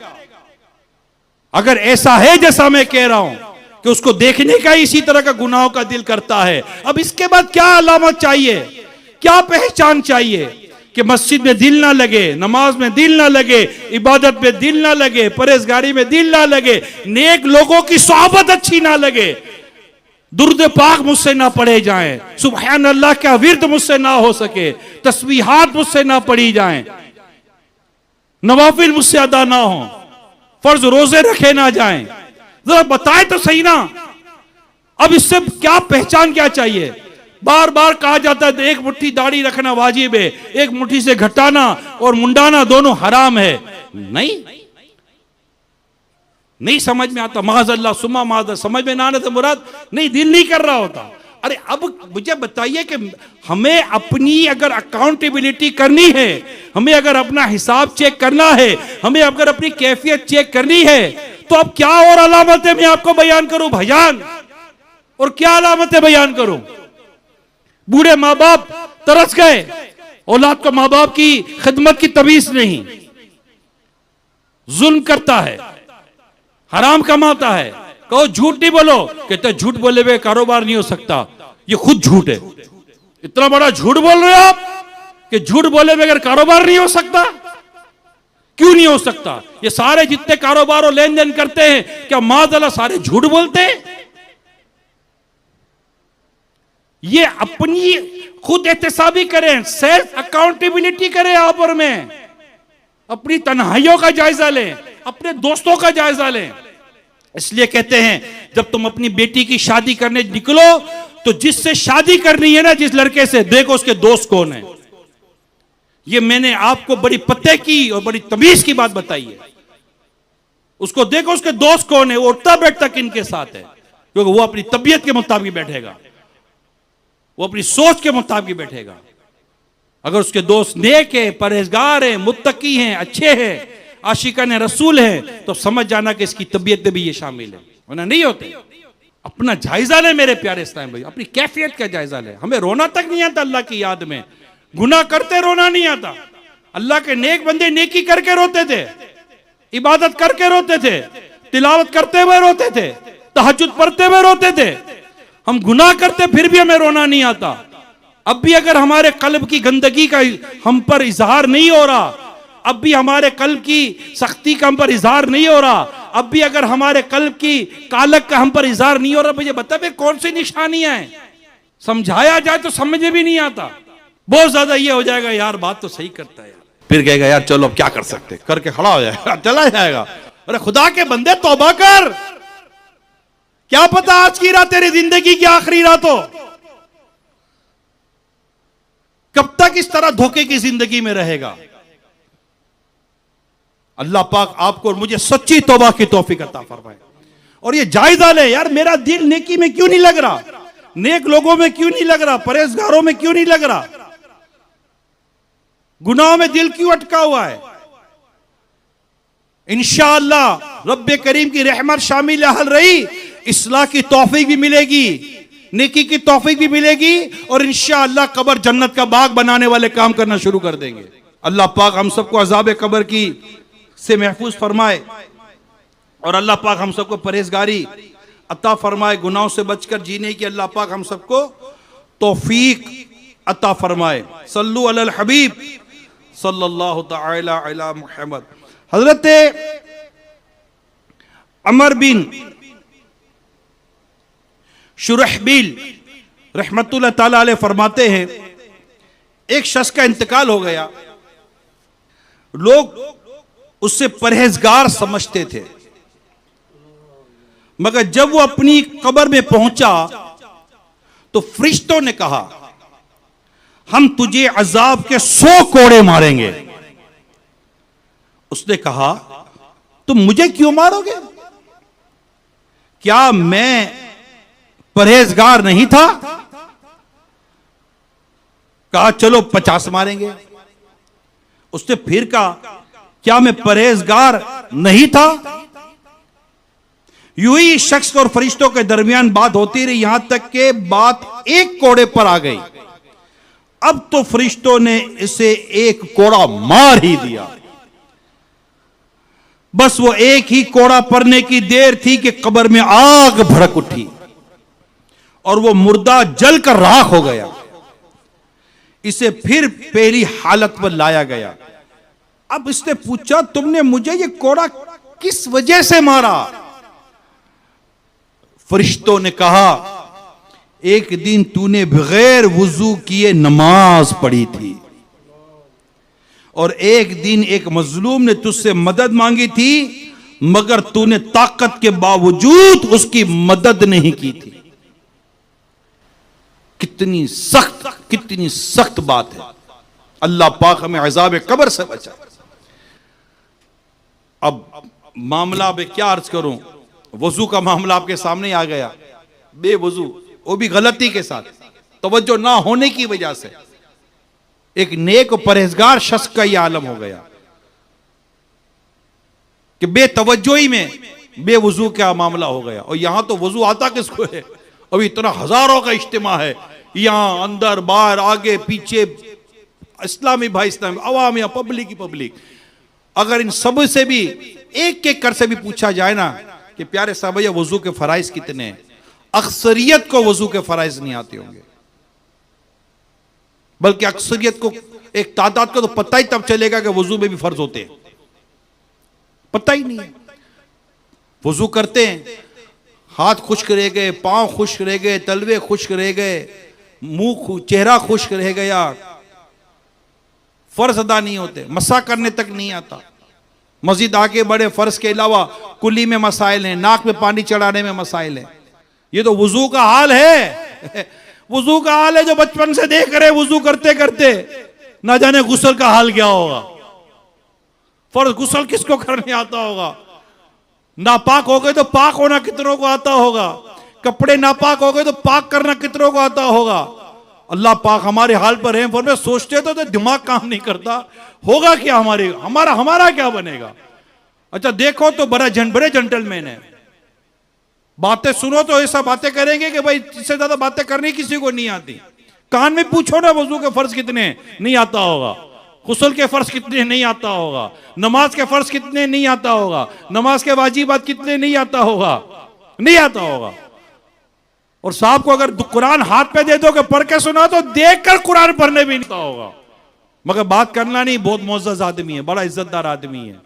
अगर ऐसा है जैसा मैं कह रहा हूं कि उसको देखने का इसी तरह का गुनाहों का दिल करता है, अब इसके बाद क्या अलामत चाहिए, क्या पहचान चाहिए कि मस्जिद में दिल ना लगे, नमाज में दिल ना लगे, इबादत में दिल ना लगे, परहेजगारी में दिल ना लगे, नेक लोगों की सोहबत अच्छी ना लगे, दुरूद पाक मुझसे ना पढ़े जाएं, सुबहान अल्लाह का विर्द मुझसे ना हो सके, तस्बीहात मुझसे ना पढ़ी जाएं, नवाफिल मुझसे अदा ना हो, फर्ज रोजे रखे ना जाएं। जरा बताए तो सही ना। अब इससे क्या पहचान क्या चाहिए? बार बार कहा जाता है एक मुट्ठी दाढ़ी रखना वाजिब है, एक मुट्ठी से घटाना और मुंडाना दोनों हराम है। नहीं समझ में आता, माज़अल्लाह सुम्मा माज़अल्लाह, समझ में ना आने से मुराद नहीं, दिल नहीं कर रहा होता। अरे अब मुझे बताइए कि हमें अपनी अगर अकाउंटेबिलिटी करनी है, हमें अगर अपना हिसाब चेक करना है, हमें अगर अपनी कैफियत चेक करनी है, तो अब क्या और अलामतें मैं आपको बयान करूं भाईजान? और क्या अलामतें बयान करूं? बूढ़े माँ बाप तरस गए, औलाद को माँ बाप की खिदमत की तमीज नहीं, जुल्म करता है, हराम कमाता है, कहो झूठ नहीं बोलो, कहते झूठ बोले हुए कारोबार नहीं हो सकता, ये खुद झूठ है। इतना बड़ा झूठ बोल रहे हो आप कि झूठ बोले बगैर कारोबार नहीं हो सकता। क्यों नहीं हो सकता? ये सारे जितने कारोबार और लेन देन करते हैं, क्या माज़अल्लाह सारे झूठ बोलते हैं? ये अपनी खुद एहतसाबी करें, सेल्फ अकाउंटेबिलिटी करें, आप और मैं अपनी तन्हाइयों का जायजा लें, अपने दोस्तों का जायजा लें। इसलिए कहते हैं जब तुम अपनी बेटी की शादी करने निकलो तो जिससे शादी करनी है ना, जिस लड़के से, देखो उसके दोस्त कौन है। ये मैंने आपको बड़ी पते की और बड़ी तमीज की बात बताई है। उसको देखो उसके दोस्त कौन है, वो उठता बैठता किनके साथ है, क्योंकि वो अपनी तबीयत के मुताबिक बैठेगा, वो अपनी सोच के मुताबिक बैठेगा। अगर उसके दोस्त नेक है, परहेजगार है, मुत्तकी हैं, अच्छे हैं, आशिकान रसूल हैं, तो समझ जाना कि इसकी तबीयत में भी ये शामिल है, वरना नहीं होते। अपना जायजा ले मेरे प्यारे इस्लाम भाई, अपनी कैफियत का जायजा ले। हमें रोना तक नहीं आता अल्लाह की याद में, गुनाह करते रोना नहीं आता। अल्लाह के नेक बंदे नेकी करके रोते थे, इबादत करके रोते थे, तिलावत करते हुए रोते थे, तहज्जुद पढ़ते हुए रोते थे। हम गुनाह करते फिर भी हमें रोना नहीं आता। अब भी अगर हमारे कल्ब की गंदगी का हम पर इजहार नहीं हो रहा, अब भी हमारे कल्ब की सख्ती का हम पर इजहार नहीं हो रहा, अब भी अगर हमारे कल्ब की कालक का हम पर इजहार नहीं हो रहा, मुझे बता फिर कौन सी निशानियां हैं? समझाया जाए तो समझ में भी नहीं आता। बहुत ज्यादा ये हो जाएगा, यार बात तो सही करता है यार, फिर कहेगा यार चलो अब क्या कर सकते, करके खड़ा हो जाएगा, चला जाएगा। अरे खुदा के बंदे तौबा कर, क्या पता आज की रात तेरी जिंदगी की आखिरी रात हो। कब तक इस तरह धोखे की जिंदगी में रहेगा? अल्लाह पाक आपको और मुझे सच्ची तौबा की तौफीक अता फरमाए। और ये जायजा ले यार, मेरा दिल नेकी में क्यों नहीं लग रहा, नेक लोगों में क्यों नहीं लग रहा, परहेजगारों में क्यों नहीं लग रहा, गुनाहों में दिल क्यों अटका हुआ है? इंशाअल्लाह रब्बे करीम की रहमत शामिल हल रही, इस्लाह की तौफीक भी मिलेगी, नेकी की तौफीक भी मिलेगी, और इंशाअल्लाह कब्र जन्नत का बाग बनाने वाले काम करना शुरू कर देंगे। अल्लाह पाक हम सबको अजाब कब्र की से महफूज फरमाए, और अल्लाह पाक हम सबको परहेजगारी अता फरमाए, गुनाहों से बचकर जीने की अल्लाह पाक हम सबको तौफीक अता फरमाए। सल्लु अलल हबीब सल्लल्लाहु तआला अला मुहम्मद। हजरत अमर बिन शुरहबील रहमतुल्लाह ताला अलैह फरमाते हैं, एक शख्स का इंतकाल हो गया, लोग उससे परहेजगार समझते थे, मगर जब वो अपनी कब्र में पहुंचा तो फरिश्तों ने कहा हम तुझे अजाब के 100 कोड़े मारेंगे। उसने कहा तुम मुझे क्यों मारोगे, क्या मैं परहेजगार नहीं था? कहा चलो 50 मारेंगे। उसने फिर कहा क्या मैं परहेजगार नहीं था? यूं ही शख्स और फरिश्तों के दरमियान बात होती रही, यहां तक के बात एक कोड़े पर आ गई। अब तो फरिश्तों ने इसे एक कोड़ा मार ही दिया। बस वो एक ही कोड़ा पड़ने की देर थी कि कब्र में आग भड़क उठी और वो मुर्दा जलकर राख हो गया। इसे फिर पहली हालत पर लाया गया। अब इसने पूछा तुमने मुझे ये कोड़ा किस वजह से मारा? फरिश्तों ने कहा एक दिन तूने बगैर वुजू किए नमाज पढ़ी थी, और एक दिन एक मजलूम ने तुझसे मदद मांगी थी, मगर तूने ताकत के बावजूद उसकी मदद नहीं की थी। कितनी सख्त बात है। अल्लाह पाक हमें अज़ाब कब्र से बचा। अब मामला मैं क्या अर्ज करूं, वजू का मामला आपके सामने आ गया, बेवजू, वो भी गलती के साथ, तवज्जो ना होने की वजह से एक नेक परहेजगार शख्स का यह आलम हो गया कि बेतवज्जोही में बेवजू का मामला हो गया। और यहां तो वजू आता किसको है? अभी इतना हजारों का इज्तिमा है, यहां अंदर बाहर आगे पीछे, इस्लामी भाई इस्लामी, अवाम या पब्लिक ही पब्लिक। अगर इन सब से भी एक एक कर से भी पूछा जाए ना कि प्यारे साहब भैया वजू के फराइज कितने हैं, अक्सरियत को वजू के फराइज नहीं आते होंगे, बल्कि अक्सरियत को, एक तादाद को तो पता ही तब चलेगा कि वजू में भी फर्ज होते हैं, पता ही नहीं है। वजू करते हैं, हाथ खुश्क रह गए, पांव खुश्क रह गए, तलवे खुश्क रह गए, मुंह चेहरा खुश्क रह गया, फर्ज अदा नहीं होते, मसा करने तक नहीं आता। मजीद आगे बड़े फर्ज के अलावा कुली में मसाइल हैं, नाक में पानी चढ़ाने में मसाइल हैं। ये तो वजू का हाल है वजू का हाल है जो बचपन से देख रहे वजू करते करते, ना जाने गुस्ल का हाल क्या होगा। फर्ज गुस्ल किसको करने आता होगा? नापाक हो गए तो पाक होना कितनों को आता होगा? कपड़े नापाक हो गए तो पाक करना कितनों को आता होगा? अल्लाह पाक हमारे हाल पर है, पर सोचते तो दिमाग काम नहीं करता, होगा क्या हमारा क्या बनेगा? अच्छा देखो तो बड़े जेंटलमैन है, बातें सुनो तो ऐसा बातें करेंगे कि भाई इससे ज्यादा बातें करनी किसी को नहीं आती। कान में पूछो ना वजू के फर्ज कितने नहीं आता होगा, गुस्ल के फर्ज कितने नहीं आता होगा, नमाज के फर्ज कितने नहीं आता होगा, नमाज के वाजिबात कितने नहीं आता होगा। और साहब को अगर कुरान हाथ पे दे दो कि पढ़ के सुना तो देख कर कुरान पढ़ने भी नहीं आता होगा। मगर बात करना नहीं, बहुत मोअज़्ज़ज़ आदमी है, बड़ा इज्जतदार आदमी है।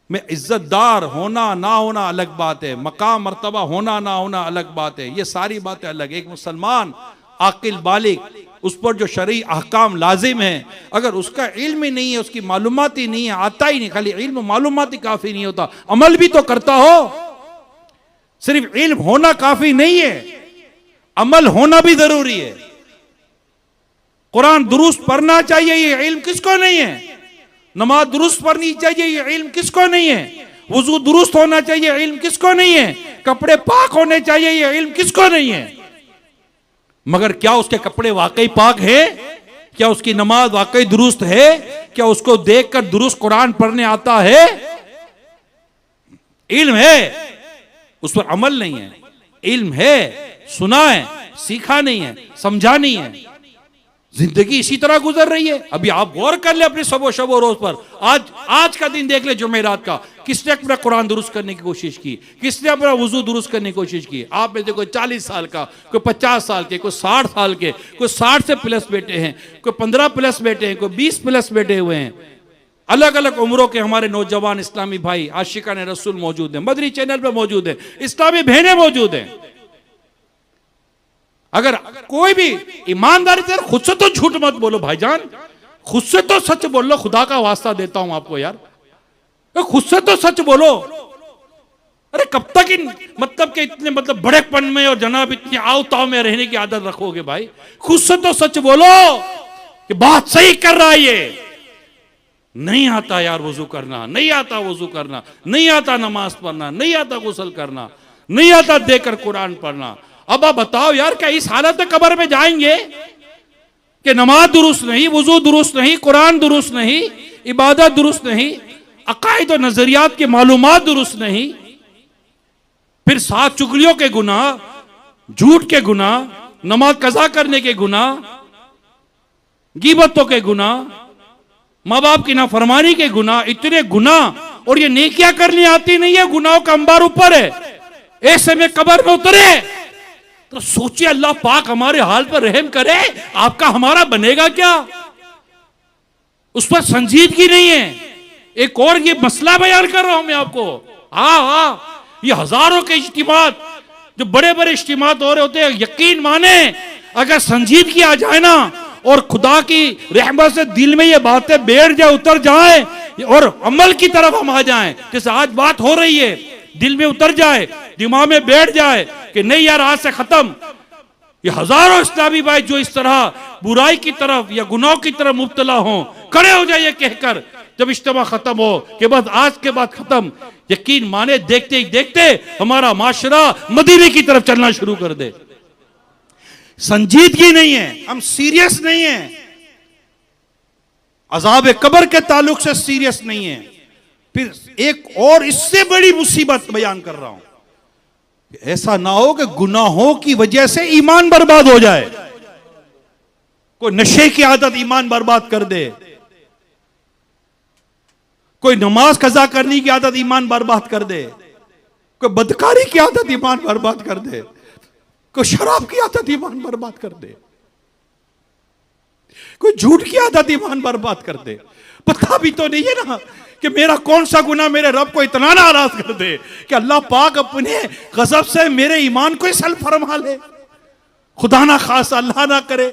मैं इज्जतदार होना ना होना अलग बात है, मकाम मर्तबा होना ना होना अलग बात है, ये सारी बातें अलग। एक मुसलमान आकिल बालिग, उस पर जो शरई अहकाम लाजिम है, अगर उसका इल्म ही नहीं है, उसकी मालूमात ही नहीं है, आता ही नहीं, खाली इल्म मालूमात ही काफी नहीं होता, अमल भी तो करता हो। सिर्फ इल्म होना काफी नहीं है, अमल होना भी जरूरी है। कुरान दुरुस्त पढ़ना चाहिए, ये इल्म किसको नहीं है? नमाज दुरुस्त पढ़नी चाहिए, ये इल्म किसको नहीं है? वुजू दुरुस्त होना चाहिए, इल्म किसको नहीं है? कपड़े पाक होने चाहिए, ये इल्म किसको नहीं है? मगर क्या उसके कपड़े वाकई पाक है? क्या उसकी नमाज वाकई दुरुस्त है? क्या उसको देखकर दुरुस्त कुरान पढ़ने आता है? इल्म है, उस पर अमल नहीं है। इल्म है, सुना है, सीखा नहीं है, समझा नहीं है। जिंदगी इसी तरह गुजर रही है। अभी आप गौर कर ले अपने शबो रोज पर। आज का दिन देख ले, जुमेरात का, किसने अपना कुरान दुरुस्त करने की कोशिश की? किसने अपना वुजू दुरुस्त करने की कोशिश की? आप में से कोई 40 साल का, कोई 50 साल के, कोई 60 साल के, कोई 60 से प्लस बेटे हैं, कोई 15 प्लस बेटे हैं, कोई 20 प्लस बेटे हुए हैं। अलग अलग उम्रों के हमारे नौजवान इस्लामी भाई आशिकाने रसूल मौजूद हैं, मदरी चैनल पे मौजूद हैं, इस्लामी बहनें मौजूद हैं। अगर कोई भी ईमानदारी से, खुद से तो झूठ मत बोलो भाईजान, खुद से तो सच बोलो, खुदा का वास्ता देता हूं आपको यार, खुद से तो सच बोलो। अरे कब तक इन मतलब के इतने मतलब बड़ेपन में और जनाब इतनी आवताव में रहने की आदत रखोगे भाई? खुद से तो सच बोलो कि बात सही कर रहा है ये। नहीं आता यार वजू करना, नहीं आता वजू करना, नहीं आता नमाज पढ़ना, नहीं आता गुस्ल करना, नहीं आता देकर कुरान पढ़ना। अब आप बताओ यार, क्या इस हालत में कब्र में जाएंगे कि नमाज दुरुस्त नहीं, वुजू दुरुस्त नहीं, कुरान दुरुस्त नहीं, इबादत दुरुस्त नहीं, अकायद और नजरियात के मालूमात दुरुस्त नहीं, फिर 7 चुगलियों के गुनाह, झूठ के गुनाह, नमाज कज़ा करने के गुनाह, गीबतों के गुनाह, माँ बाप की नाफरमानी के गुनाह, इतने गुनाह, और ये नेकियां करनी आती नहीं है, गुनाहों का अंबार ऊपर है। ऐसे में कब्र में उतरे तो सोचिए, अल्लाह पाक हमारे हाल पर रहम करे, आपका हमारा बनेगा क्या? उस पर संजीदगी नहीं है। एक और ये मसला बयान कर रहा हूं मैं आपको। हाँ, ये हजारों के इज्तिमात, जो बड़े बड़े इज्तिमात हो रहे होते हैं, यकीन माने अगर संजीदगी आ जाए ना, और खुदा की रहमत से दिल में ये बातें बैठ जाए, उतर जाए, और अमल की तरफ हम आ जाएं, जैसे आज बात हो रही है, दिल में उतर जाए, दिमाग में बैठ जाए कि नहीं यार आज से खत्म। ये हजारों इस्लामी भाई जो इस तरह बुराई की तरफ या गुनाह की तरफ मुब्तला हों, खड़े हो जाइए कहकर जब इज्तिमा खत्म हो कि बस आज के बाद खत्म। यकीन माने देखते ही देखते हमारा माशरा मदीने की तरफ चलना शुरू कर दे। संजीदगी नहीं है, हम सीरियस नहीं है, अज़ाब कब्र के ताल्लुक से सीरियस नहीं है। फिर एक और इससे बड़ी मुसीबत बयान कर रहा हूं, ऐसा ना हो कि गुनाहों की वजह से ईमान बर्बाद हो जाए। कोई नशे की आदत ईमान बर्बाद कर दे, कोई नमाज कज़ा करने की आदत ईमान बर्बाद कर दे, कोई बदकारी की आदत ईमान बर्बाद कर दे, कोई शराब की आदत ईमान बर्बाद कर दे, कोई झूठ की आदत ईमान बर्बाद कर दे। पता भी तो नहीं है ना कि मेरा कौन सा गुनाह मेरे रब को इतना नाराज कर दे कि अल्लाह पाक अपने गजब से मेरे ईमान को सल फरमा ले। खुदा ना खास, अल्लाह ना करे,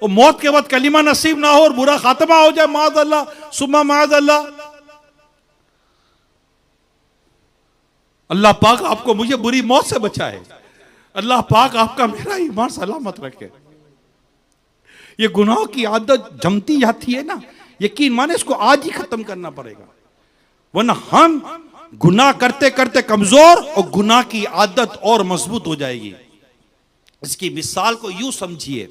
और मौत के बाद कलीमा नसीब ना हो और बुरा खात्मा हो जाए, माज़ अल्लाह सुम्मा माज़ अल्लाह। अल्लाह पाक आपको मुझे बुरी मौत से बचाए, अल्लाह पाक आपका मेरा ईमान सलामत रखे। ये गुनाह की आदत जमती जाती है ना, यकीन माने इसको आज ही खत्म करना पड़ेगा, वरना हम गुनाह करते करते कमजोर और गुनाह की आदत और मजबूत हो जाएगी। इसकी मिसाल को यूं समझिए,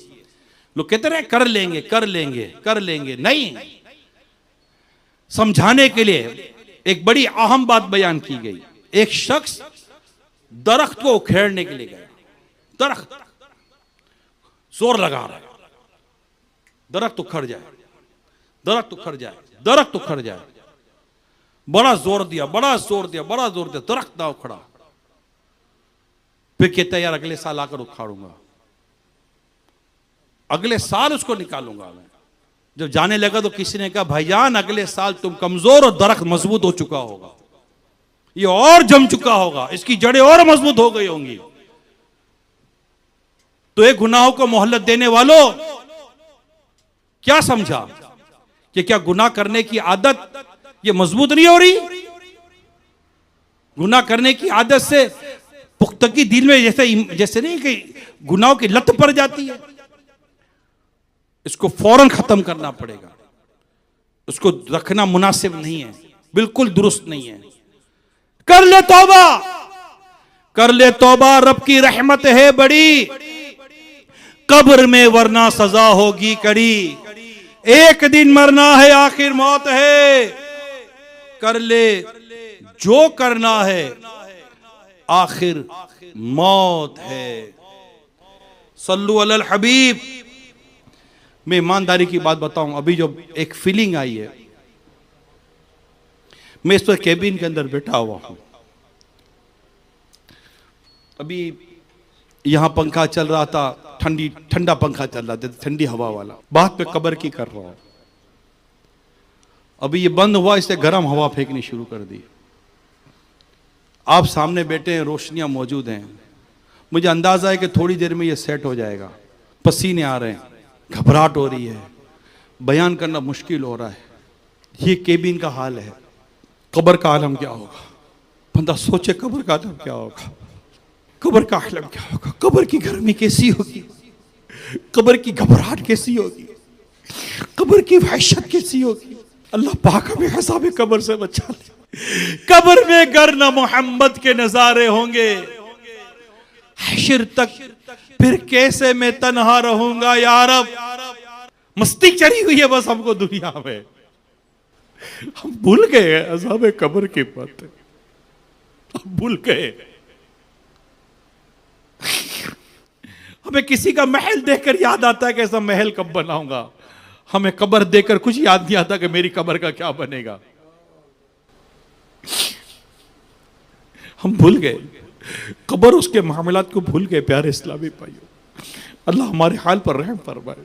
लोग कहते रहे कर लेंगे कर लेंगे कर लेंगे, नहीं, समझाने के लिए एक बड़ी अहम बात बयान की गई। एक शख्स दरख्त को उखेड़ने के लिए गया, दरख्त जोर लगा रहा है, दरख्त उखड़ जाए, दरख्त उखड़ जाए, दरख्त उखड़ जाए, बड़ा जोर दिया, बड़ा जोर दिया, बड़ा जोर दिया, दरख्त ना उखड़ा। फिर कहता है यार अगले साल आकर उखाड़ूंगा, अगले साल उसको निकालूंगा मैं। जब जाने लगा तो किसी ने कहा भाईजान अगले साल तुम कमजोर और दरख्त मजबूत हो चुका होगा, ये और जम चुका होगा, इसकी जड़ें और मजबूत हो गई होंगी। तो एक गुनाहों को मोहलत देने वालों, क्या समझा कि क्या गुनाह करने की आदत ये मजबूत नहीं हो रही? गुनाह करने की आदत से पुख्तगी दिल में जैसे नहीं कि गुनाहों की लत पड़ जाती है, इसको फौरन खत्म करना पड़ेगा। उसको रखना मुनासिब नहीं है, बिल्कुल दुरुस्त नहीं है। कर ले तौबा, कर ले तौबा, रब की रहमत है बड़ी, कब्र में वरना सजा होगी कड़ी। एक दिन मरना है, आखिर मौत है, कर ले जो करना है, आखिर मौत है। सल्लु अलल हबीब। मैं ईमानदारी की बात बताऊं, अभी जो एक फीलिंग आई है, मैं इस पर कैबिन के अंदर बैठा हुआ हूं, अभी यहां पंखा चल रहा था, ठंडा पंखा चल रहा था, ठंडी हवा वाला, बात पे कब्र की कर रहा हूं। अभी ये बंद हुआ, इससे गर्म हवा फेंकनी शुरू कर दी। आप सामने बैठे हैं, रोशनियां मौजूद हैं, मुझे अंदाजा है कि थोड़ी देर में ये सेट हो जाएगा। पसीने आ रहे हैं, घबराहट हो रही है, बयान करना मुश्किल हो रहा है। ये केबिन का हाल है। कब्र का आलम क्या होगा? बंदा सोचे कब्र का आलम क्या होगा, कब्र का आलम क्या होगा, कब्र की गर्मी कैसी होगी, कब्र की घबराहट कैसी होगी, कब्र की वहशत कैसी होगी। अल्लाह पाक हमें हिसाब कब्र से बचा ले। कब्र में गर न मोहम्मद के नजारे होंगे, हश्र तक फिर कैसे मैं तन्हा रहूंगा या रब। मस्ती चढ़ी हुई है बस हमको दुनिया में, हम भूल गए अज़ाब कब्र की बात, हम भूल गए। हमें किसी का महल देखकर याद आता है कि ऐसा महल कब बनाऊंगा, हमें कब्र देखकर कुछ याद नहीं आता कि मेरी कब्र का क्या बनेगा। हम भूल गए कब्र, उसके मामलात को भूल गए। प्यारे इस्लामी भाइयों, अल्लाह हमारे हाल पर रहम फरमाए,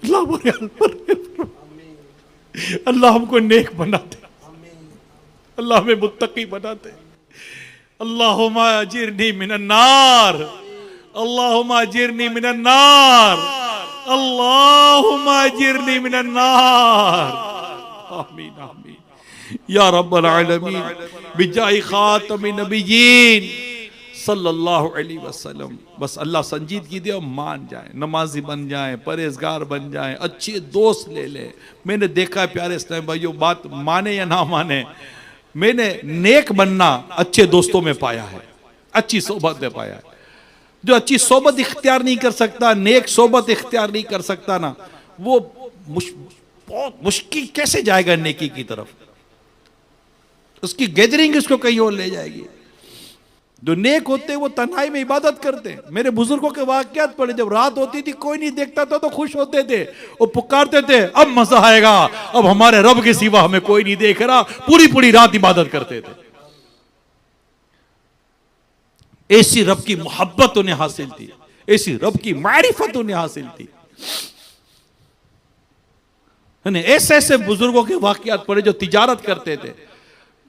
अल्लाह हमारे हाल पर रहम फरमाए, अल्लाह हमको नेक बना दे, अल्लाह हमें मुत्तकी बना दे। अल्लाहुम्मा अजिरनी मिनन नार, अल्लाहुम्मा अजिरनी मिनन नार, अल्लाहुम्मा अजिरनी मिनन नार। आमीन आमीन या रब्बल आलमीन बिजाई खातमिन नबिय्यीन सल्लल्लाहु अलैहि वसल्लम। बस अल्लाह संजीदगी दे और मान जाए, नमाजी बन जाए, परहेजगार बन जाए, अच्छे दोस्त ले ले। मैंने देखा है प्यारे इस्लाम भाइयों, बात माने या ना माने, मैंने नेक बनना अच्छे दोस्तों में पाया है, अच्छी सोबत में पाया है। जो अच्छी सोबत इख्तियार नहीं कर सकता, नेक सोबत इख्तियार नहीं कर सकता ना, वो बहुत मुश्किल कैसे जाएगा नेकी की तरफ। उसकी गैदरिंग उसको कहीं और ले जाएगी। जो नेक होते हैं वो तन्हाई में इबादत करते हैं। मेरे बुजुर्गों के वाकयात पढ़े, जब रात होती थी कोई नहीं देखता था तो खुश होते थे, वो पुकारते थे अब मजा आएगा, अब हमारे रब के सिवा हमें कोई नहीं देख रहा, पूरी पूरी रात इबादत करते थे। ऐसी रब की मोहब्बत उन्हें हासिल थी, ऐसी रब की मारिफत उन्हें हासिल थी। ऐसे ऐसे बुजुर्गों के वाकयात पढ़े जो तिजारत करते थे,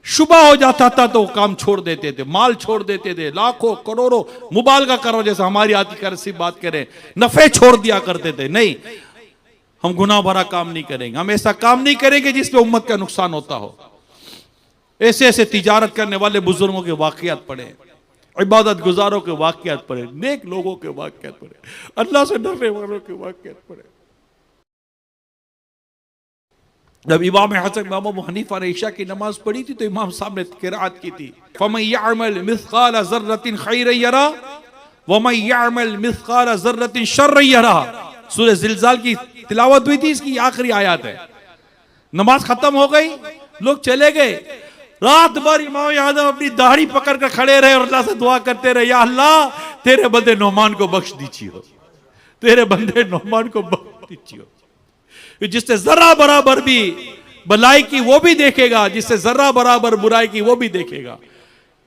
शुबह हो जाता था तो काम छोड़ देते थे, माल छोड़ देते थे, लाखों करोड़ों मुबालगा करो, जैसे हमारी आती करसी बात करें, नफे छोड़ दिया करते थे। नहीं, हम गुनाह भरा काम नहीं करेंगे, हम ऐसा काम नहीं करेंगे जिसपे उम्मत का नुकसान होता हो। ऐसे ऐसे तिजारत करने वाले बुजुर्गों के वाकयात पढ़े, इबादत गुजारों के वाकयात पढ़े, नेक लोगों के वाकयात पढ़े, अल्लाह से डरने वालों के वाकयात पढ़े। जब इमाम हसन इमाम अबू हनीफा ने इशा की नमाज पढ़ी थी तो इमाम साहब ने किरात की थी, फमन यअमल मिस्काल ज़र्रतिन खैरन यरा वमन यअमल मिस्काल ज़र्रतिन शर्रन यरा। सूरह ज़िलज़ाल की तिलावत हुई थी, इसकी आखिरी आयत है। नमाज खत्म हो गई, लोग चले गए, रात भर इमाम आज़म अपनी दाढ़ी पकड़ कर खड़े रहे और अल्लाह से दुआ करते रहे, या अल्लाह तेरे बंदे नौमान को बख्श दीजिए, तेरे बंदे नौमान को बख्श दीजिए। जिससे जरा बराबर भी भलाई की वो भी देखेगा, जिससे जरा बराबर बुराई की वो भी देखेगा।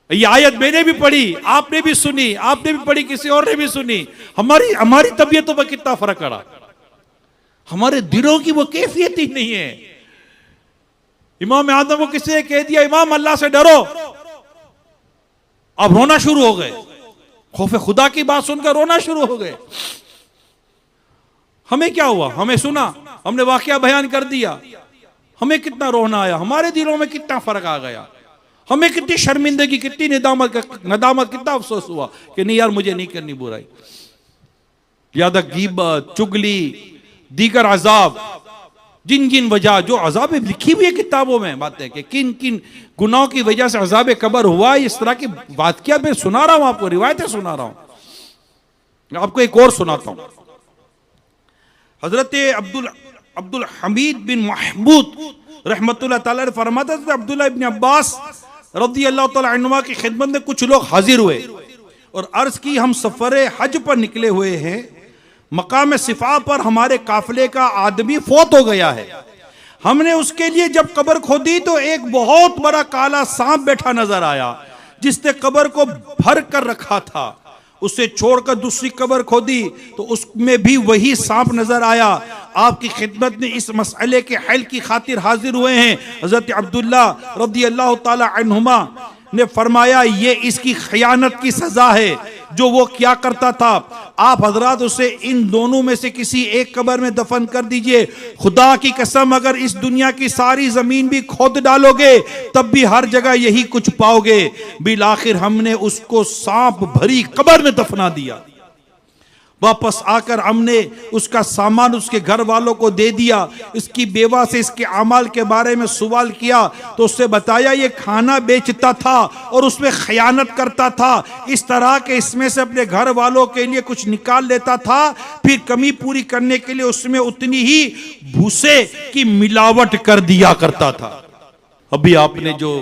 ये आयत मैंने भी पढ़ी, आपने भी सुनी, आपने भी पढ़ी, किसी और ने भी सुनी। हमारी तबीयतों पर कितना फर्क पड़ा, हमारे दिलों की वो कैफियत ही नहीं है। इमाम आदम को किसी ने कह दिया इमाम अल्लाह से डरो, अब रोना शुरू हो गए, खौफ खुदा की बात सुनकर रोना शुरू हो गए। हमें क्या हुआ, हमें सुना, हमने वाकया बयान कर दिया, हमें कितना रोना आया, हमारे दिलों में कितना फर्क आ गया, हमें कितनी शर्मिंदगी, कितनी नदामत, कितना अफसोस हुआ कि नहीं यार मुझे नहीं करनी बुराई। याद गीबत, चुगली, दीगर अजाब, जिन जिन वजह, जो अजाब लिखी हुई है किताबों में बातें कि किन किन गुनाहों की वजह से अजाब कब्र हुआ, इस तरह की वाकया मैं सुना रहा हूं आपको, रिवायतें सुना रहा हूं। आपको एक और सुनाता हूं। हजरत अब्दुल हमीद बिन महमूद रहमतुल्लाह ताला फरमाते थे, अब्दुल्लाह इब्न अब्बास रज़ी अल्लाह ताला अन्हुमा की खिदमत में कुछ लोग हाजिर हुए और अर्ज की हम सफर हज पर निकले हुए हैं, मकाम सिफा पर हमारे काफिले का आदमी फौत हो गया है। हमने उसके लिए जब कब्र खोदी तो एक बहुत बड़ा काला सांप बैठा नजर आया जिसने कब्र को भर कर रखा था। उसे छोड़कर दूसरी कब्र खोदी तो उसमें भी वही सांप नजर आया। आपकी खिदमत में इस मसले के हल की खातिर हाजिर हुए हैं। हजरत अब्दुल्ला रज़ी अल्लाह ताला अन्हुमा ने फरमाया ये इसकी खयानत की सजा है जो वो क्या करता था। आप हजरात उसे इन दोनों में से किसी एक कब्र में दफन कर दीजिए। खुदा की कसम अगर इस दुनिया की सारी जमीन भी खोद डालोगे तब भी हर जगह यही कुछ पाओगे। बिल आखिर हमने उसको सांप भरी कब्र में दफना दिया। वापस आकर हमने उसका सामान उसके घर वालों को दे दिया। इसकी बेवा से इसके अमाल के बारे में सवाल किया तो उससे बताया ये खाना बेचता था और उसमें खयानत करता था। इस तरह के इसमें से अपने घर वालों के लिए कुछ निकाल लेता था, फिर कमी पूरी करने के लिए उसमें उतनी ही भूसे की मिलावट कर दिया करता था। अभी आपने जो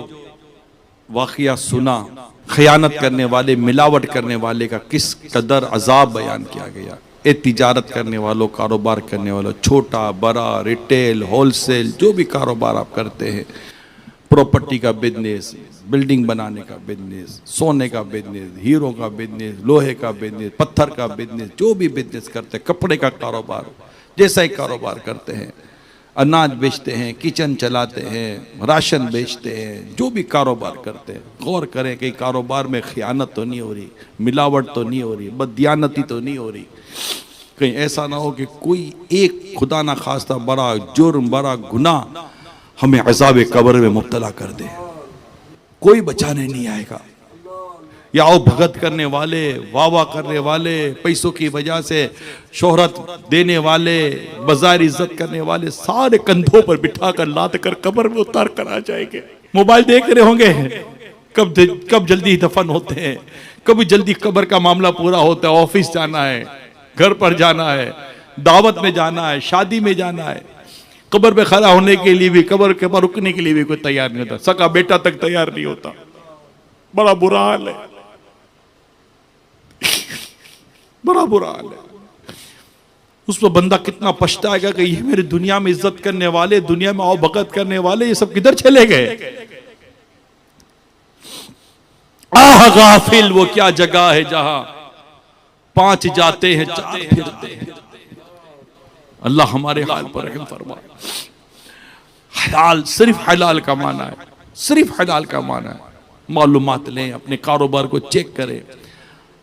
वाकया सुना, खयानत करने वाले, मिलावट करने वाले का किस कदर अजाब बयान किया गया। ये तिजारत करने वालों, कारोबार करने वालों, छोटा बड़ा, रिटेल, होलसेल, जो भी कारोबार आप करते हैं, प्रॉपर्टी का बिजनेस, बिल्डिंग बनाने का बिजनेस, सोने का बिजनेस, हीरो का बिजनेस, लोहे का बिजनेस, पत्थर का बिजनेस, जो भी बिजनेस करते हैं, कपड़े का कारोबार, जैसा ही कारोबार करते हैं, अनाज बेचते हैं, किचन चलाते हैं, राशन बेचते हैं, जो भी कारोबार करते हैं, गौर करें कि कारोबार में खयानत तो नहीं हो रही, मिलावट तो नहीं हो रही, बददियानती तो नहीं हो रही। कहीं ऐसा ना हो कि कोई एक खुदा ना खास्ता बड़ा जुर्म, बड़ा गुनाह हमें अज़ाब कब्र में मुब्तला कर दे। कोई बचाने नहीं आएगा। या आओ भगत करने वाले, वाह वाह करने वाले, पैसों की वजह से शोहरत देने वाले, बाजार इज्जत करने वाले, सारे कंधों पर बिठाकर लाद कर कब्र में उतार कर आ जाएंगे। मोबाइल देख रहे होंगे कब जल्दी दफन होते हैं, कभी जल्दी कब्र का मामला पूरा होता है। ऑफिस जाना है, घर पर जाना है, दावत में जाना है, शादी में जाना है, कब्र पे खड़ा होने के लिए भी, कब्र के पर रुकने के लिए भी कोई तैयार नहीं होता। सका बेटा तक तैयार नहीं होता। बड़ा बुरा हाल है, बड़ा बुरा हाल है। उस पर बंदा कितना पछताएगा कि ये मेरी दुनिया में इज्जत करने वाले, दुनिया में आओ भगत करने वाले, ये सब किधर चले गए। आह गाफिल, वो क्या जगह है जहां 5 जाते हैं 4 फिरते हैं। अल्लाह हमारे हाल पर रहम फरमा। हलाल, सिर्फ हलाल कमाना है, सिर्फ हलाल कमाना है। मालूमात लें, अपने कारोबार को चेक करें,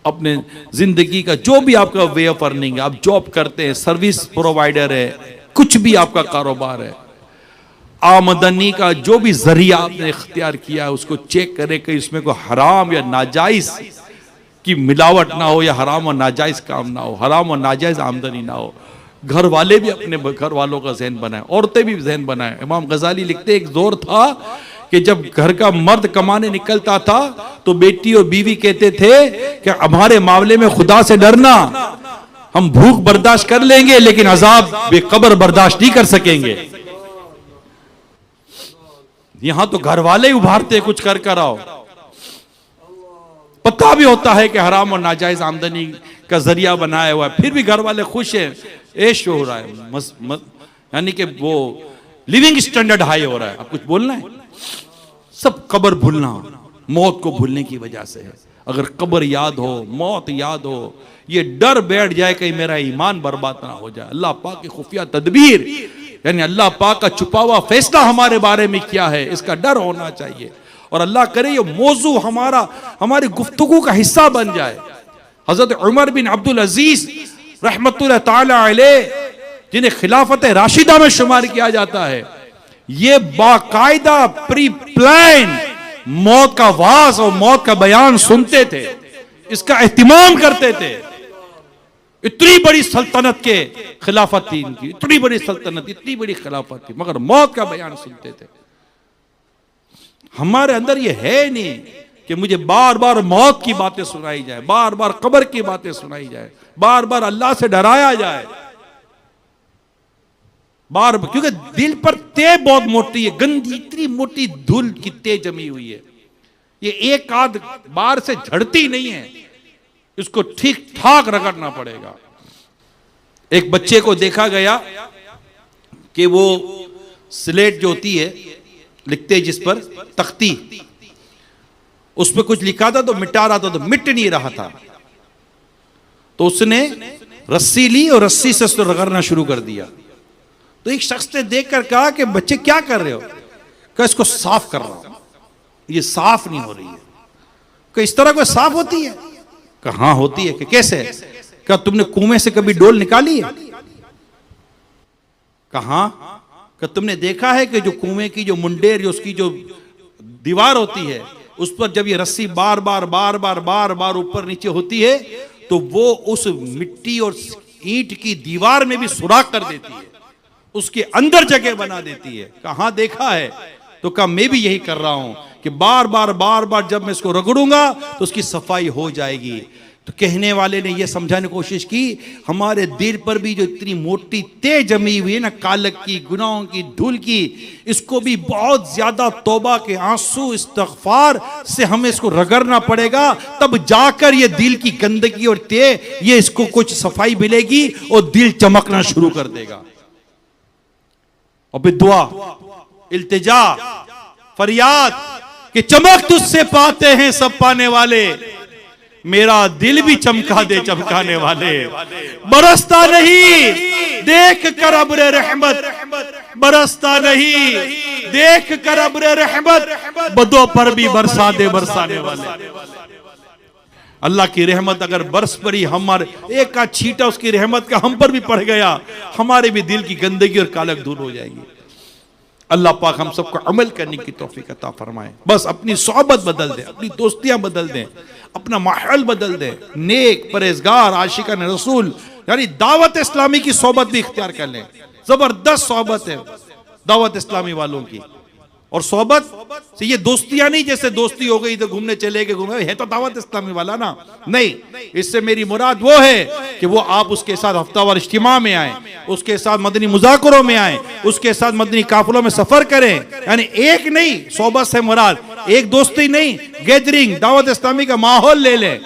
अपने जिंदगी का जो भी आपका वे ऑफ अर्निंग है, आप जॉब करते हैं, सर्विस प्रोवाइडर है, कुछ भी आपका कारोबार है, आमदनी का जो भी जरिया आपने इख्तियार किया है उसको चेक करें कि इसमें कोई हराम या नाजायज की मिलावट ना हो, या हराम और नाजायज काम ना हो, हराम और नाजायज आमदनी ना हो। घर वाले भी अपने घर वालों का जहन बनाए, औरतें भी जहन बनाए। इमाम गजाली लिखते एक दौर था कि जब घर का मर्द कमाने निकलता था तो बेटी और बीवी कहते थे कि हमारे मामले में खुदा से डरना, हम भूख बर्दाश्त कर लेंगे लेकिन अजाब बेकब्र बर्दाश्त नहीं कर सकेंगे। यहां तो घर वाले ही उभारते कुछ कर आओ। पता भी होता है कि हराम और नाजायज आमदनी का जरिया बनाया हुआ है, फिर भी घर वाले खुश हैं, ऐश हो रहा है, यानी कि वो लिविंग स्टैंडर्ड हाई हो रहा है। अब कुछ बोलना है, सब कब्र भूलना, मौत को भूलने की वजह से है। अगर कब्र याद हो, मौत याद हो, ये डर बैठ जाए कहीं मेरा ईमान बर्बाद ना हो जाए। अल्लाह पाक की खुफिया तदबीर, यानी अल्लाह पाक का छुपा हुआ फैसला हमारे बारे में क्या है, इसका डर होना चाहिए। और अल्लाह करे ये मौजू हमारी गुफ्तगू का हिस्सा बन जाए। हजरत उमर बिन अब्दुल अजीज रहमतुल्लाह ताला अलैह, जिन्हें खिलाफत राशिदा में शुमार किया जाता है, ये बाकायदा प्री प्लान मौत का वाज और मौत का बयान सुनते थे, इसका एहतिमाम करते थे। इतनी बड़ी सल्तनत के खिलाफत थी इनकी, इतनी बड़ी सल्तनत, इतनी बड़ी खिलाफत थी, मगर मौत का बयान सुनते थे। हमारे अंदर ये है नहीं कि मुझे बार बार मौत की बातें सुनाई जाए, बार बार कब्र की बातें सुनाई जाए, बार बार अल्लाह से डराया जाए, बार, क्योंकि दिल पर ते बहुत मोटी है, गंदी इतनी मोटी धूल की ते जमी हुई है, ये एक आध बार से झड़ती नहीं है, इसको ठीक ठाक रगड़ना पड़ेगा। एक बच्चे को देखा गया कि वो स्लेट जो होती है, लिखते जिस पर तख्ती, उस पर कुछ लिखा था तो मिटा रहा था, तो मिट नहीं रहा था, तो उसने रस्सी ली और रस्सी से उसको रगड़ना शुरू कर दिया। तो एक शख्स ने देखकर कहा कि बच्चे क्या कर रहे हो? कहा इसको साफ कर रहा हूं, ये साफ नहीं हो रही है। कहा इस तरह कोई साफ होती है? कहा हाँ होती है। कि कैसे? कहा तुमने कुएं से कभी डोल निकाली है? कहा कि तुमने देखा है कि जो कुएं की जो मुंडेर, जो उसकी जो दीवार होती है, उस पर जब ये रस्सी बार बार बार बार बार बार ऊपर नीचे होती है, तो वो उस मिट्टी और ईंट की दीवार में भी सुराख कर देती है, उसके अंदर जगह बना देती है। कहाँ देखा है? तो कहा मैं भी यही कर रहा हूं कि बार बार बार बार जब मैं इसको रगड़ूंगा तो उसकी सफाई हो जाएगी। तो कहने वाले ने यह समझाने की कोशिश की, हमारे दिल पर भी जो इतनी मोटी ते जमी हुई है ना, कालक की, गुनाहों की, धूल की, इसको भी बहुत ज्यादा तौबा के आंसू, इस्तगफार से हमें इसको रगड़ना पड़ेगा, तब जाकर ये दिल की गंदगी और ते, ये इसको कुछ सफाई मिलेगी और दिल चमकना शुरू कर देगा। और फिर दुआ, इल्तिजा, फरियाद कि चमक तुझसे पाते हैं सब पाने वाले, मेरा दिल भी चमका दे चमकाने वाले। बरसता नहीं देख कर अब्र रहमत, बरसता नहीं देख कर अब्र रहमत, बदों पर भी बरसा दे बरसाने वाले। अल्लाह की रहमत अगर बरस पड़ी, हमारे एक का छींटा उसकी रहमत का हम पर भी पड़ गया, हमारे भी दिल की गंदगी और कालक दूर हो जाएगी। अल्लाह पाक हम सबको अमल करने की तौफीक अता फरमाए। बस अपनी सोहबत बदल दें, अपनी दोस्तियां बदल दें, अपना माहौल बदल दें, नेक परहेजगार आशिकान रसूल यानी दावत इस्लामी की सोहबत भी इख्तियार कर लें। जबरदस्त सोहबत है दावत इस्लामी वालों की, और सोहबत से ये दोस्तियां नहीं जैसे दोस्ती हो गई तो घूमने चले गए, घूमे, है तो दावत इस्लामी वाला ना, नहीं। इससे मेरी मुराद वो है कि वो आप उसके साथ हफ्तावार इज्तिमा में आए, उसके साथ मदनी मुज़ाकरों में आए, उसके साथ मदनी काफिलों में सफर करें। यानी एक नहीं, सोहबत से मुराद एक दोस्ती नहीं, गैदरिंग, दावत इस्लामी का माहौल ले लें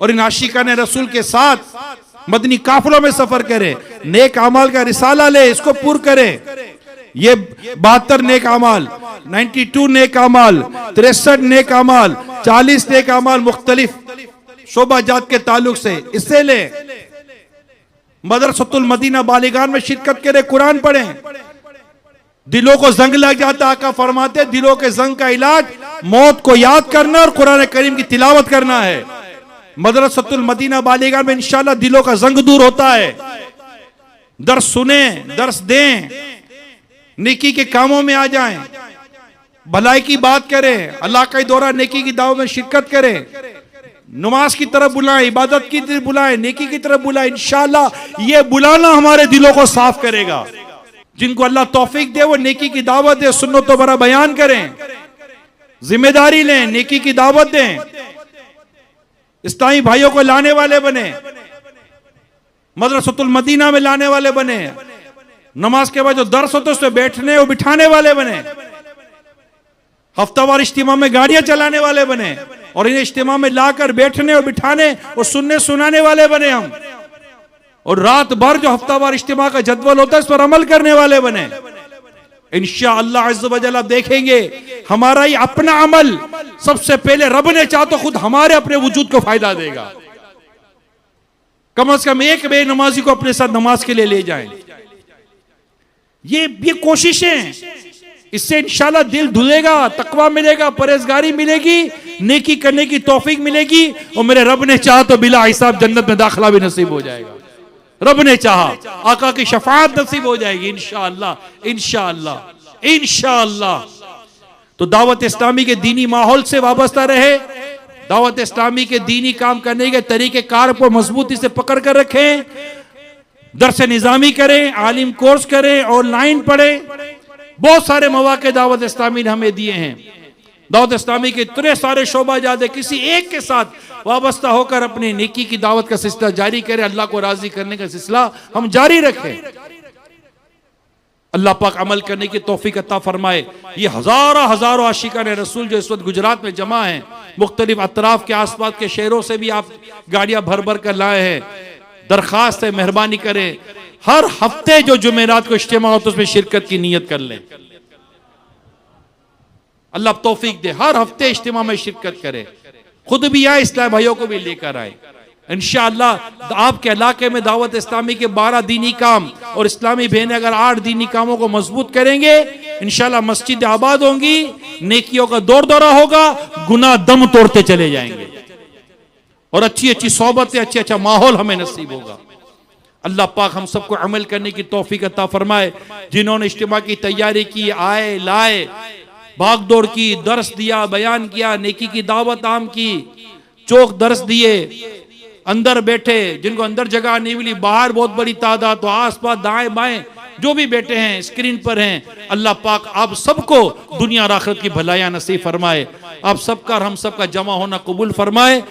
और इन आशिकाने रसूल के साथ मदनी काफिलों में सफर करें, नेक अमाल का रिसाला ले, इसको पूरा करें। ये 72 नेक अमाल, 92 नेक अमाल, 63 नेक अमाल, 40 नेक अमाल मुख्तलिफ शोबा जात के ताल्लुक से, इससे ले। मदरसतुल मदीना बालिगान में शिरकत करें, कुरान पढ़ें। दिलों को जंग लग जाता, आका फरमाते दिलों के जंग का इलाज मौत को याद करना और कुरान करीम की तिलावत करना है। मदरसतुल मदीना बालिगान में इंशाअल्लाह दिलों का जंग दूर होता है। दर्स सुने, दर्स दें, नेकी के कामों में आ जाएं, भलाई की बात करें, अल्लाह का दौरा नेकी की दावत में शिरकत करें, नमाज की तरफ बुलाएं, इबादत की तरफ बुलाएं, नेकी की तरफ बुलाएं। इंशाअल्लाह ये बुलाना हमारे दिलों को साफ करेगा। जिनको अल्लाह तौफीक दे वो नेकी की दावत दे, सुन्नतों भरा बयान करें, जिम्मेदारी लें, नेकी की दावत दें, इस्लामी भाइयों को लाने वाले बने, मदरसतुल मदीना में लाने वाले बने, नमाज के बाद जो दर्स होते उसमें बैठने और बिठाने वाले बने, हफ्तावार इज्तिमा में गाड़ियां चलाने वाले बने, और इन्हें इज्तिमा में लाकर बैठने और बिठाने और सुनने सुनाने वाले बने हम, और रात भर जो हफ्तावार इज्तिमा का जदवल होता है इस पर अमल करने वाले बने। इंशाअल्लाह अज़्ज़ व जल आप देखेंगे हमारा ही अपना अमल सबसे पहले रब ने चाहा तो खुद हमारे अपने वजूद को फायदा देगा। कम से कम एक बेनमाजी को अपने साथ नमाज के लिए ले जाएं। ये कोशिशें, इससे इंशाल्लाह दिल धुलेगा, तकवा मिलेगा, परहेजगारी मिलेगी, नेकी करने की तौफीक मिलेगी और मेरे रब ने चाहा तो बिला हिसाब जन्नत में दाखिला भी नसीब हो जाएगा। रब ने चाहा आका की शफाअत नसीब हो जाएगी इंशाअल्लाह इंशाअल्लाह इंशाअल्लाह। तो दावत इस्लामी के दीनी माहौल से वाबस्ता रहे, दावत इस्लामी के दीनी काम करने के तरीके कार को मजबूती से पकड़ कर रखें, दरस निजामी करें, आलिम कोर्स करें, ऑनलाइन पढ़ें। बहुत सारे मौके दावत इस्लामी ने हमें दिए हैं। दावत इस्लामी के इतने सारे शोबा जादे, किसी एक के साथ वाबस्ता होकर अपनी नेकी की दावत का सिलसिला जारी करें, अल्लाह को राजी करने का सिलसिला हम जारी रखें। अल्लाह पाक अमल करने की तौफीक अता फरमाए। ये हजारों आशिकान रसूल जो इस वक्त गुजरात में जमा हैं, मुख्तलिफ अतराफ के आसपास के शहरों से भी आप गाड़ियां भर भर कर लाए हैं। दरखास्त है, मेहरबानी करें, हर हफ्ते जो जुमेरात को इज्तिमा हो तो उसमें शिरकत की नीयत कर लें। अल्लाह तौफीक दे, हर हफ्ते इज्तिमा में शिरकत करें, खुद भी आए, इस्लामी भाइयों को भी लेकर आए। इंशाअल्लाह आपके इलाके में दावत इस्लामी के 12 दीनी काम और इस्लामी बहनें अगर 8 दीनी कामों को मजबूत करेंगे, इंशाअल्लाह मस्जिद आबाद होंगी, नेकियों का दौर दौरा होगा, गुनाह दम तोड़ते चले जाएंगे और अच्छी अच्छी सोबतें, अच्छा माहौल हमें नसीब होगा। अल्लाह पाक हम सबको अमल करने की तौफीक अता फरमाए। जिन्होंने इज्तिमा की तैयारी की, आए लाए, भाग दौड़ की, दर्स दिया, बयान किया, नेकी की दावत आम की, चौक दर्स दिए, अंदर बैठे, जिनको अंदर जगह नहीं मिली, बाहर बहुत बड़ी तादाद, तो आस पास दाएं बाएं जो भी बैठे हैं, स्क्रीन पर हैं, अल्लाह पाक आप सबको दुनिया और आखिरत की भलाइयां नसीब फरमाए। आप सबका और हम सबका जमा होना कबूल फरमाए।